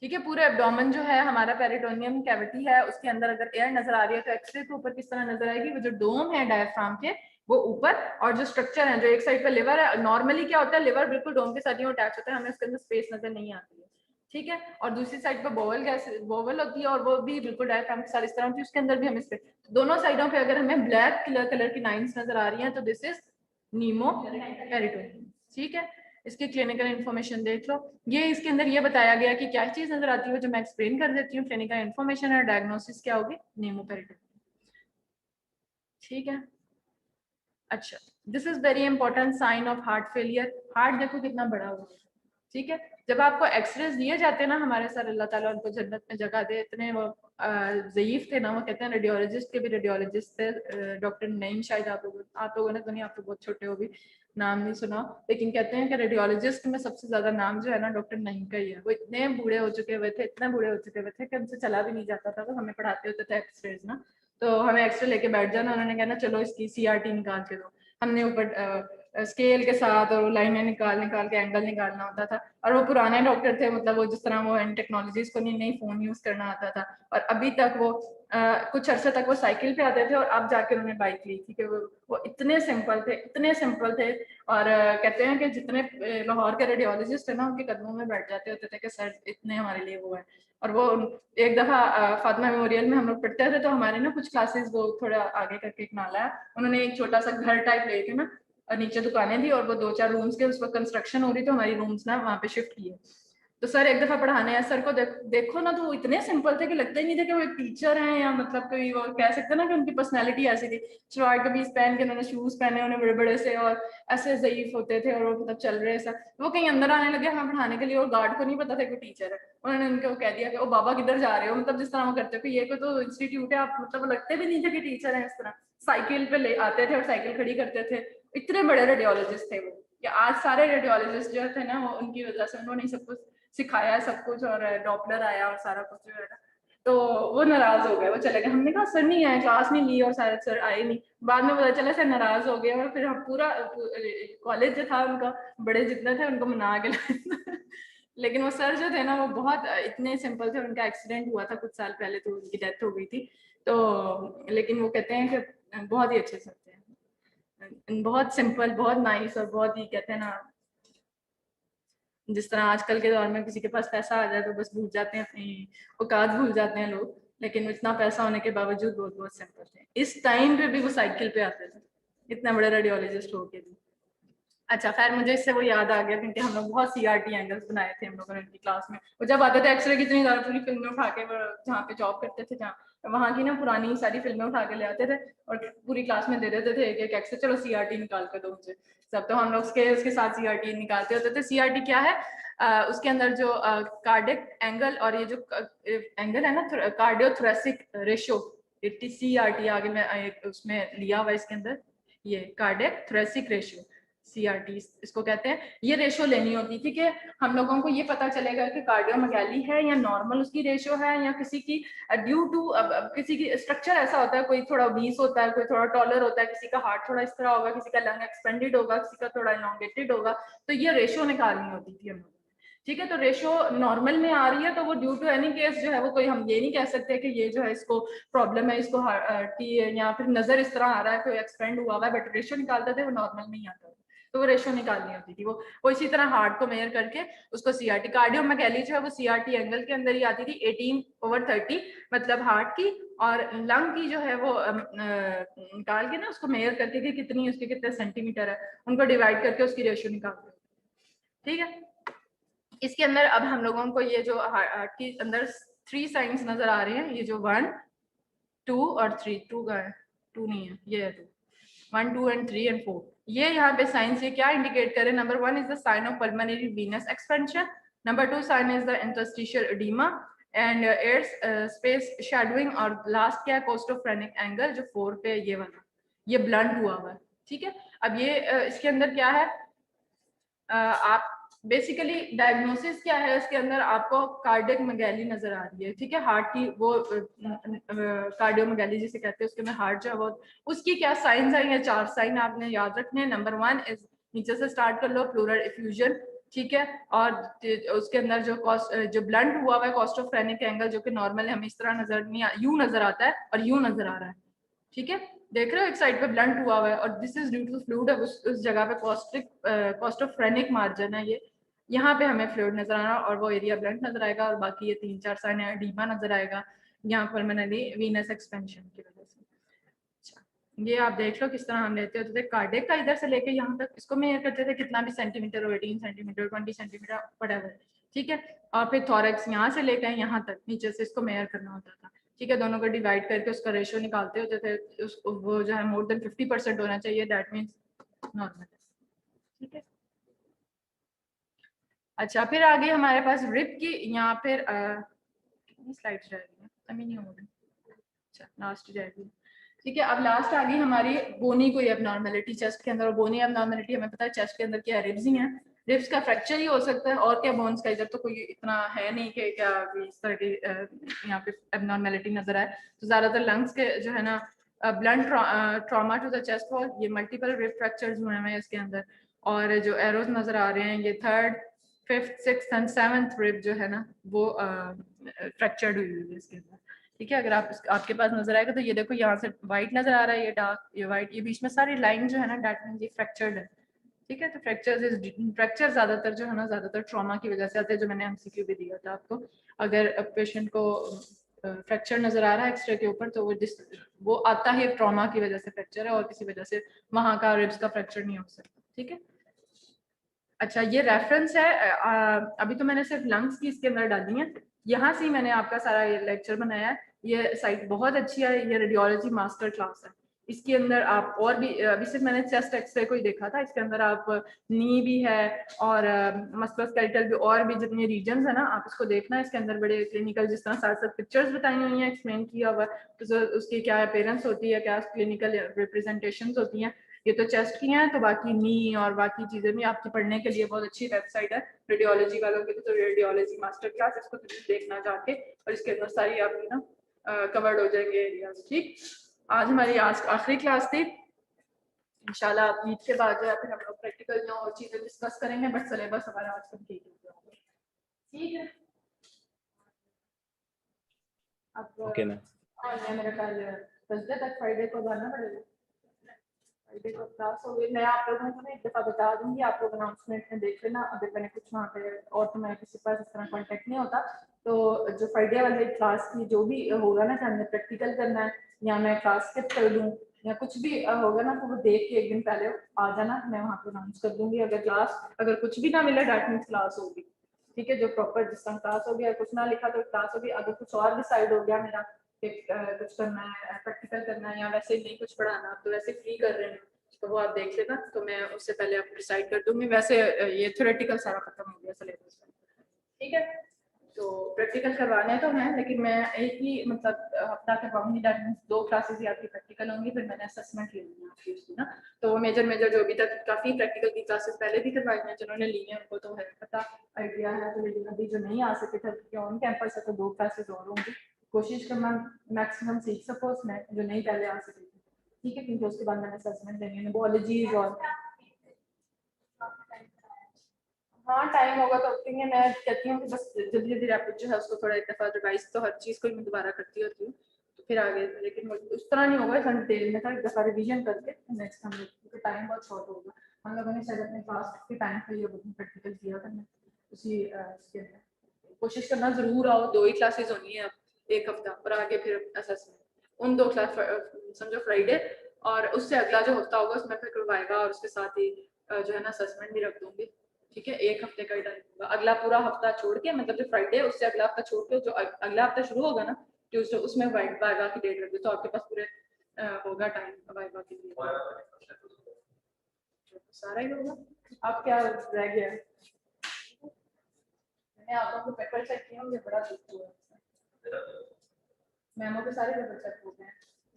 ठीक है। पूरे एब्डोमेन जो है हमारा पेरिटोनियम कैविटी है, उसके अंदर अगर एयर नजर आ रही है तो एक्सरे के ऊपर किस तरह नजर आएगी, वो जो डोम है डायफ्राम के वो ऊपर, और जो स्ट्रक्चर है जो एक साइड पे लिवर है, नॉर्मली क्या होता है लिवर बिल्कुल डोम के साथ ही अटैच होता है, हमें उसके अंदर स्पेस नजर नहीं आती है, ठीक है। और दूसरी साइड पे बोवल गैस बोवल होती है और वो भी बिल्कुल डायफ्राम के साथ इस तरह होती है, उसके अंदर भी हमें स्पेस। दोनों साइडों पे अगर हमें ब्लैक कलर की लाइंस नजर आ रही हैं तो दिस इज नीमो पेरिटोनियम, ठीक है। इसकी क्लिनिकल इन्फॉर्मेशन देख लो, ये इसके अंदर ये बताया गया कि क्या चीज नजर आती है, जो मैं एक्सप्लेन कर देती हूँ। क्लिनिकल इन्फॉर्मेशन और डायग्नोसिस क्या होगी, नीमोपेरिटोनियम, ठीक है। अच्छा, this is very important sign of heart failure. Heart देखो कितना बड़ा हुआ है, ठीक है। जब आपको एक्सरेज दिए जाते हैं ना, हमारे सर अल्लाह ताला उनको जन्नत में जगह दे, इतने वो ज़ईफ थे ना, वो कहते हैं रेडियोलॉजिस्ट के भी रेडियोलॉजिस्ट थे, डॉक्टर नईम, शायद आप लोगों ने तो नहीं, आप तो बहुत छोटे हो भी, नाम नहीं सुना, लेकिन कहते हैं कि रेडियोलॉजिस्ट में सबसे ज्यादा नाम जो है ना डॉक्टर नईम का ही है। वो इतने बूढ़े हो चुके हुए थे, इतने बूढ़े हो चुके हुए थे कि उनसे चला भी नहीं जाता था, तो हमें पढ़ाते होते थे एक्सरेज ना, तो हमें एक्सरे लेके बैठ जाना, उन्होंने कहना चलो इसकी CRT निकाल के दो, हमने ऊपर स्केल के साथ और लाइनें निकाल के एंगल निकालना होता था। और वो पुराने डॉक्टर थे, मतलब वो जिस तरह वो इन टेक्नोलॉजीज को नई फोन यूज करना आता था, और अभी तक वो कुछ अरसे तक वो साइकिल पे आते थे, और अब जाके उन्होंने बाइक ली थी कि वो इतने सिंपल थे, इतने सिंपल थे। और कहते हैं कि जितने लाहौर के रेडियोलॉजिस्ट है ना, उनके कदमों में बैठ जाते होते थे कि सर इतने हमारे लिए वो है। और वो एक दफा फातिमा मेमोरियल में हम लोग पढ़ते थे, तो हमारे ना कुछ क्लासेस वो थोड़ा आगे करके एक नाला है, उन्होंने एक छोटा सा घर टाइप लेके ना, और नीचे दुकानें थी, और वो 2-4 रूम्स के उस वक्त कंस्ट्रक्शन हो रही, तो हमारी रूम्स ना वहाँ पे शिफ्ट किए। तो सर एक दफा पढ़ाने आए, सर को देखो ना, तो वो इतने सिंपल थे कि लगता ही नहीं था कि वो एक टीचर हैं, या मतलब कोई वो कह सकते ना कि उनकी पर्सनैलिटी ऐसी थी। शलवार कमीज पहन के उन्होंने शूज पहने, उन्हें बड़े बड़े से, और ऐसे ज़ईफ होते थे, और वो मतलब चल रहे सर। वो कहीं अंदर आने लगे हमें पढ़ाने के लिए, और गार्ड को नहीं पता था कि टीचर है, उन्होंने उनको कह दिया कि ओ बाबा किधर जा रहे हो, मतलब जिस तरह वो करते थे, ये कोई तो इंस्टीट्यूट है, आप मतलब लगते भी नहीं थे कि टीचर है। इस तरह साइकिल पे ले आते थे और साइकिल खड़ी करते थे, इतने बड़े रेडियोलॉजिस्ट थे वो, कि आज सारे रेडियोलॉजिस्ट जो थे ना, वो उनकी वजह से उन्होंने सब कुछ सिखाया, सब कुछ, और डॉपलर आया और सारा कुछ जो है ना। तो वो नाराज हो गए, वो चले गए, हमने कहा सर नहीं आए, क्लास नहीं ली, और सारे सर आए नहीं। बाद में पता चला सर नाराज हो गए, और फिर हम पूरा कॉलेज जो था उनका, बड़े जितने थे उनको मना के लाए। लेकिन वो सर जो थे ना, वो बहुत इतने सिंपल थे, उनका एक्सीडेंट हुआ था कुछ साल पहले, तो उनकी डेथ हो गई थी। तो लेकिन वो कहते हैं कि बहुत ही अच्छे सर थे, बहुत सिंपल, बहुत नाइस, और बहुत ही कहते हैं ना, जिस तरह आजकल के दौर में किसी के पास पैसा आ जाए तो बस भूल जाते हैं अपनी औकात, भूल जाते हैं लोग, लेकिन इतना पैसा होने के बावजूद बहुत बहुत सिंपल थे। इस टाइम पे भी वो साइकिल पे आते थे, इतना बड़े रेडियोलॉजिस्ट होके भी। अच्छा खैर, मुझे इससे वो याद आ गया, क्योंकि हम लोग बहुत CRT एंगल्स बनाए थे हम लोगों ने उनकी क्लास में। वो जब आते थे एक्सरे की इतनी ज्यादा पूरी फिल्में उठा के, जहाँ पे जॉब करते थे, जहाँ वहाँ की ना पुरानी सारी फिल्में उठा के ले आते थे, और पूरी क्लास में दे देते थे एक एक एक्सरे, चलो CRT निकाल के दो मुझे सब। तो हम लोग उसके साथ CRT निकालते होते थे। CRT क्या है, उसके अंदर जो कार्डियक एंगल, और ये जो एंगल है ना कार्डियोथोरेसिक रेशियो, CRT आगे में उसमें लिया हुआ इसके अंदर, ये कार्डियक थोरेसिक रेशियो, CRT इसको कहते हैं। ये रेशियो लेनी होती थी कि हम लोगों को ये पता चलेगा कि कार्डियोमेगाली है या नॉर्मल उसकी रेशियो है, या किसी की ड्यू टू अब किसी की स्ट्रक्चर ऐसा होता है, कोई थोड़ा 20 होता है, कोई थोड़ा टॉलर होता है, किसी का हार्ट थोड़ा इस तरह होगा, किसी का लंग एक्सपेंडेड होगा, किसी का थोड़ा इलॉन्गेटेड होगा। तो ये रेशियो निकालनी होती थी हम लोग, ठीक है। तो रेशियो नॉर्मल में आ रही है, तो वो ड्यू टू एनी केस जो है, वो कोई हम ये नहीं कह सकते कि ये जो है इसको प्रॉब्लम है, इसको की, या फिर नजर इस तरह आ रहा है, कोई एक्सपेंड हुआ है, बट रेशियो निकालते थे वो नॉर्मल में ही आता था, तो वो रेशियो निकालनी होती थी। वो इसी तरह हार्ट को मेजर करके उसको CRT, कार्डियोमेगाली जो है वो CRT एंगल के अंदर ही आती थी, 18/30, मतलब हार्ट की, और लंग की जो है वो निकाल के ना उसको मेजर करके कि कितनी उसके कितने सेंटीमीटर है, उनको डिवाइड करके उसकी रेशियो निकालते, ठीक है। इसके अंदर अब हम लोगों को ये जो हार्ट के अंदर 3 साइंस नजर आ रहे हैं, ये जो 1, 2 और 3, 2 का है, 2 नहीं है, ये है 2, 1, 2 एंड 3 एंड 4, ये यहाँ पे साइंस ये क्या इंडिकेट करे, number 1 is the sign of pulmonary venous expansion, number 2 sign is the interstitial oedema, and aids space shadowing, और लास्ट क्या है कोस्टोफ्रेनिक एंगल जो 4 पे ये वाला, ये ब्लंट हुआ हुआ है, ठीक है। अब ये इसके अंदर क्या है, आप बेसिकली डायग्नोसिस क्या है इसके अंदर, आपको कार्डियक मेगैली नजर आ रही है, ठीक है, हार्ट की वो कार्डियोमेगैली जिसे कहते हैं, उसके में हार्ट जो है वो, उसकी क्या साइंस है, ये 4 साइन आपने याद रखने हैं। नंबर 1 इज, नीचे से स्टार्ट कर लो, प्लूरल इफ्यूजन, ठीक है, और उसके अंदर जो ब्लंट हुआ हुआ है कॉस्टोफ्रेनिक एंगल, जो कि नॉर्मल हमें इस तरह नजर नहीं, यूं नजर आता है और यूं नजर आ रहा है, ठीक है, देख रहे हो एक साइड पे ब्लंट हुआ हुआ है, और this is due to fluid, उस जगह पे कॉस्टोफ्रेनिक मार्जिन है, ये यहाँ पे हमें फ्लूइड नजर आना और वो एरिया ब्लंट नजर आएगा, और बाकी ये 3-4 साइन है, एडिमा नजर आएगा यहाँ परमानेंटली वीनस एक्सपेंशन की वजह से। अच्छा, ये आप देख लो किस तरह हम लेते होते थे कार्डियक का, इधर से लेके यहाँ तक इसको मेजर करते थे, कितना भी सेंटीमीटर, 18 सेंटीमीटर, 20 सेंटीमीटर, व्हाटएवर, ठीक है, और फिर थॉरैक्स यहाँ से लेकर यहाँ तक नीचे से इसको मेजर करना होता था, ठीक है, दोनों को डिवाइड करके उसका रेशियो निकालते होते थे, वो जो है मोर देन 50% होना चाहिए, दैट मीन्स नॉर्मल, ठीक है। अच्छा, फिर आगे हमारे पास रिप की, यहाँ फिर कितनी स्लाइड्स रह गई हैं, अभी नहीं हो रही, अच्छा लास्ट जाएगी, ठीक है। अब लास्ट आ गई हमारी बोनी कोई एबनॉर्मेलिटी चेस्ट के अंदर, और बोनी एबनॉर्मेलिटी हमें पता है चेस्ट के अंदर क्या है, रिब्स ही हैं, रिब्स का फ्रैक्चर ही हो सकता है, और क्या बोन्स का इधर तो कोई इतना है नहीं कि क्या इस तरह की यहाँ पे एबनॉर्मेलिटी नजर आए, तो ज्यादातर लंग्स के जो है ना blunt trauma to the chest wall, ये मल्टीपल रिब फ्रैक्चर्स हुए हैं इसके अंदर, और जो एरोज नजर आ रहे हैं ये 3rd, 5th, 6th and 7th rib जो है ना वो फ्रैक्चर्ड हुई है इसके अंदर, ठीक है। अगर आपके पास नजर आएगा तो ये देखो यहाँ से व्हाइट नजर आ रहा है, ये डार्क, ये व्हाइट, ये बीच में सारी लाइन जो है ना दैट मींस ये फ्रैक्चर्ड है, ठीक है। तो फ्रैक्चर ज्यादातर जो है ना ज्यादातर ट्रॉमा की वजह से आते हैं, जो मैंने एमसीक्यू भी दिया था आपको, अगर पेशेंट को फ्रैक्चर नजर आ रहा है एक्सरे के ऊपर तो वो आता है ट्रॉमा की वजह से फ्रैक्चर है, और किसी वजह से वहां का रिब्स का फ्रैक्चर नहीं हो सकता, ठीक है। अच्छा, ये रेफरेंस है, अभी तो मैंने सिर्फ लंग्स की इसके अंदर डाली है, यहाँ से ही मैंने आपका सारा ये लेक्चर बनाया है, ये साइट बहुत अच्छी है, ये रेडियोलॉजी मास्टर क्लास है, इसके अंदर आप और भी, अभी सिर्फ मैंने चेस्ट एक्सरे को ही देखा था, इसके अंदर आप नी भी है और मस्कुलोस्केलेटल भी, और भी जितने रीजन्स है ना आप इसको देखना, इसके अंदर बड़े क्लिनिकल जिस तरह साथ साथ पिक्चर्स बताई हुई हैं, एक्सप्लेन किया हुआ तो उसकी क्या अपेयरेंस होती है, क्या क्लिनिकल रिप्रेजेंटेशंस होती हैं, ये तो चेस्ट की हैं, तो बाकी नी और बाकी चीजें भी आपकी पढ़ने के लिए बहुत अच्छी वेबसाइट है रेडियोलॉजी वालों की, तो रेडियोलॉजी मास्टर क्लास इसको देखना जाके, और इसके अंदर सारी आपकी ना कवर्ड हो जाएंगे एरियाज, ठीक। आज हमारी आखिरी क्लास थी, इंशाल्लाह आप ईद के बाद जो है फिर हम लोग प्रैक्टिकल जो और चीजें डिस्कस करेंगे, बट सिलेबस हमारा आज कंप्लीट हो गया, ठीक है। अब ओके मैम, ये मेरे ख्याल थर्सडे तक, फ्राइडे को जाना पड़ेगा, फ्राइडे को क्लास हो गई, मैं आप लोगों को ना एक दफ़ा बता दूंगी, आप लोग अनाउंसमेंट में देख लेना, अगर मैंने कुछ वहाँ पे और तो मैं किसी के पास इस तरह कॉन्टेक्ट नहीं होता, तो जो फ्राइडे वाले क्लास की जो भी होगा ना, चाहे हमने प्रैक्टिकल करना है या मैं क्लास स्किप कर दूँ या कुछ भी होगा ना, तो वो देख के एक दिन पहले आ जाना, मैं वहाँ पे अनाउंस कर दूंगी, अगर कुछ भी ना मिले डैट मीन्स क्लास होगी, ठीक है, जो प्रॉपर जिस तरह क्लास हो गया, कुछ ना लिखा तो क्लास होगी, अगर कुछ और डिसाइड हो गया मेरा कुछ करना है, प्रैक्टिकल करना है, या वैसे नहीं कुछ पढ़ाना, तो वैसे फ्री कर रहे हैं तो वो आप देख लेना, तो मैं उससे पहले आप डिसाइड कर दूंगी, वैसे ये थ्योरेटिकल सारा खत्म हो गया सिलेबस में, ठीक है। तो प्रैक्टिकल करवाने तो हैं, लेकिन मैं एक ही मतलब हफ्ता करवाऊंगी, दैट मींस 2 क्लासेस ही आपकी प्रैक्टिकल होंगी, फिर मैंने असेसमेंट लेनी है आपकी उसकी ना, तो वो मेजर जो अभी तक काफ़ी प्रैक्टिकल की क्लासेस पहले भी करवाई हैं, जिन्होंने ली है उनको तो है पता, आइडिया है, तो लेकिन अभी जो नहीं आ सके थे क्योंकि ऑन कैंपस है, तो 2 क्लासेस और होंगी, कोशिश करना मैक्सिमम सीख सको उसमें जो नहीं पहले आ सके, ठीक है, क्योंकि उसके बाद मैंने असेसमेंट देनी है बायोलॉजीज और हाँ टाइम होगा तो उठेंगे, मैं कहती हूँ कि बस जल्दी रैपिड जो है उसको थोड़ा एक दफ़ा रिवाइज, तो हर चीज़ को मैं दोबारा करती होती हूँ, तो फिर आगे, लेकिन उस तरह नहीं होगा इतना डिटेल में था, एक दफ़ा रिवीजन करके नेक्स्ट हम लोग टाइम बहुत शॉर्ट होगा, हम लोगों ने शायद अपने क्लास के टाइम पर ये प्रैक्टिकल किया करना, उसी उसके अंदर कोशिश करना ज़रूर आओ, 2 ही क्लासेज होनी है अब एक हफ्ता, और आगे फिर असेसमेंट, उन 2 क्लास समझो फ्राइडे और उससे अगला जो हफ्ता होगा उसमें फिर करवाएगा, और उसके साथ ही जो है ना असेसमेंट भी रख दूंगी, ठीक है, एक हफ्ते का ही टाइम होगा, अगला पूरा हफ्ता छोड़ के, मतलब जो फ्राइडे है उससे अगला हफ्ता छोड़ के जो अगला हफ्ता शुरू होगा ना ट्यूसडे, उसमें वाइवा की डेट रख दो, तो आपके पास पूरे होगा टाइम वाइवा के लिए, सारा ही होगा। अब क्या रह गया है? मैंने आप लोगों को पेपर चेक किया, मुझे बड़ा दुख हुआ। मैमो के सारे पेपर चेक हो गए हैं,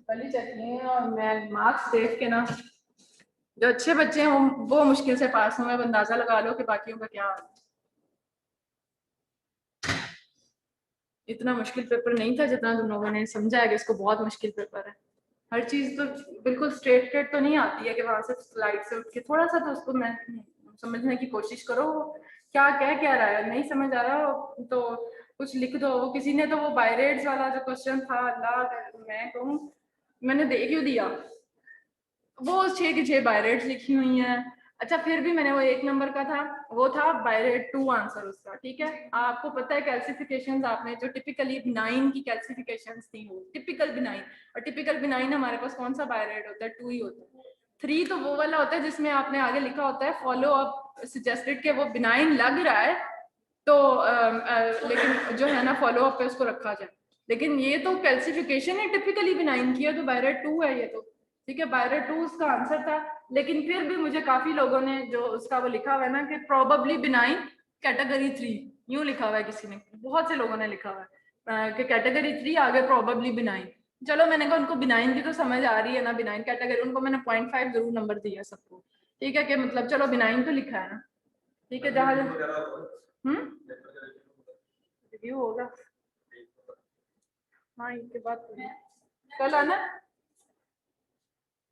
कल ही चेक किए हैं, और मैं मार्क्स देख के ना, जो अच्छे बच्चे हैं वो मुश्किल से पास हुए। अब अंदाजा लगा लो कि बाकियों का क्या हाल है। इतना मुश्किल पेपर नहीं था जितना तुम लोगों ने समझा है कि इसको बहुत मुश्किल पेपर है। हर चीज तो बिल्कुल स्ट्रेट तो नहीं आती है कि वहां से स्लाइड से उठ के थोड़ा सा तो उसको मैं समझने की कोशिश करो, क्या कह क्या रहा है, नहीं समझ आ रहा तो कुछ लिख दो। वो किसी ने तो वो बायरेट्स वाला जो क्वेश्चन था, अल्लाह मैं कहूँ मैंने दे क्यों दिया, वो 6 की 6 बायरेट्स लिखी हुई हैं। अच्छा फिर भी मैंने वो 1 नंबर का था, वो था बायरेट 2 आंसर उसका, ठीक है। आपको पता है कैल्सिफिकेशंस आपने जो टिपिकली बिनाइन की कैल्सिफिकेशंस थी, वो टिपिकल बिनाइन, और टिपिकल बिनाइन हमारे पास कौन सा बायरेट होता है, 2 ही होता है। 3 तो वो वाला होता है जिसमें आपने आगे लिखा होता है फॉलो अप सजेस्टेड के वो बिनाइन लग रहा है तो लेकिन जो है ना फॉलो अप पे उसको रखा जाए। लेकिन ये तो कैल्सिफिकेशन है टिपिकली बिनाइन की है, तो बायरेट 2 है ये तो, ठीक है। बायरेट 2 उसका आंसर था। लेकिन फिर भी मुझे काफी लोगों ने जो उसका वो लिखा हुआ है ना कि प्रोबेबली बिनाइन कैटेगरी 3, यूं लिखा हुआ है किसी ने, बहुत से लोगों ने लिखा हुआ है कि कैटेगरी 3 आगे प्रोबेबली बिनाइन। चलो मैंने कहा उनको बिनाइन की तो समझ आ रही है ना, बिनाइन कैटेगरी, उनको मैंने 0.5 जरूर नंबर दिया सबको, ठीक है, कि मतलब चलो बिनाइन तो लिखा है ना, ठीक है। जहाँ रिव्यू होगा, हाँ इनके बाद कल आना,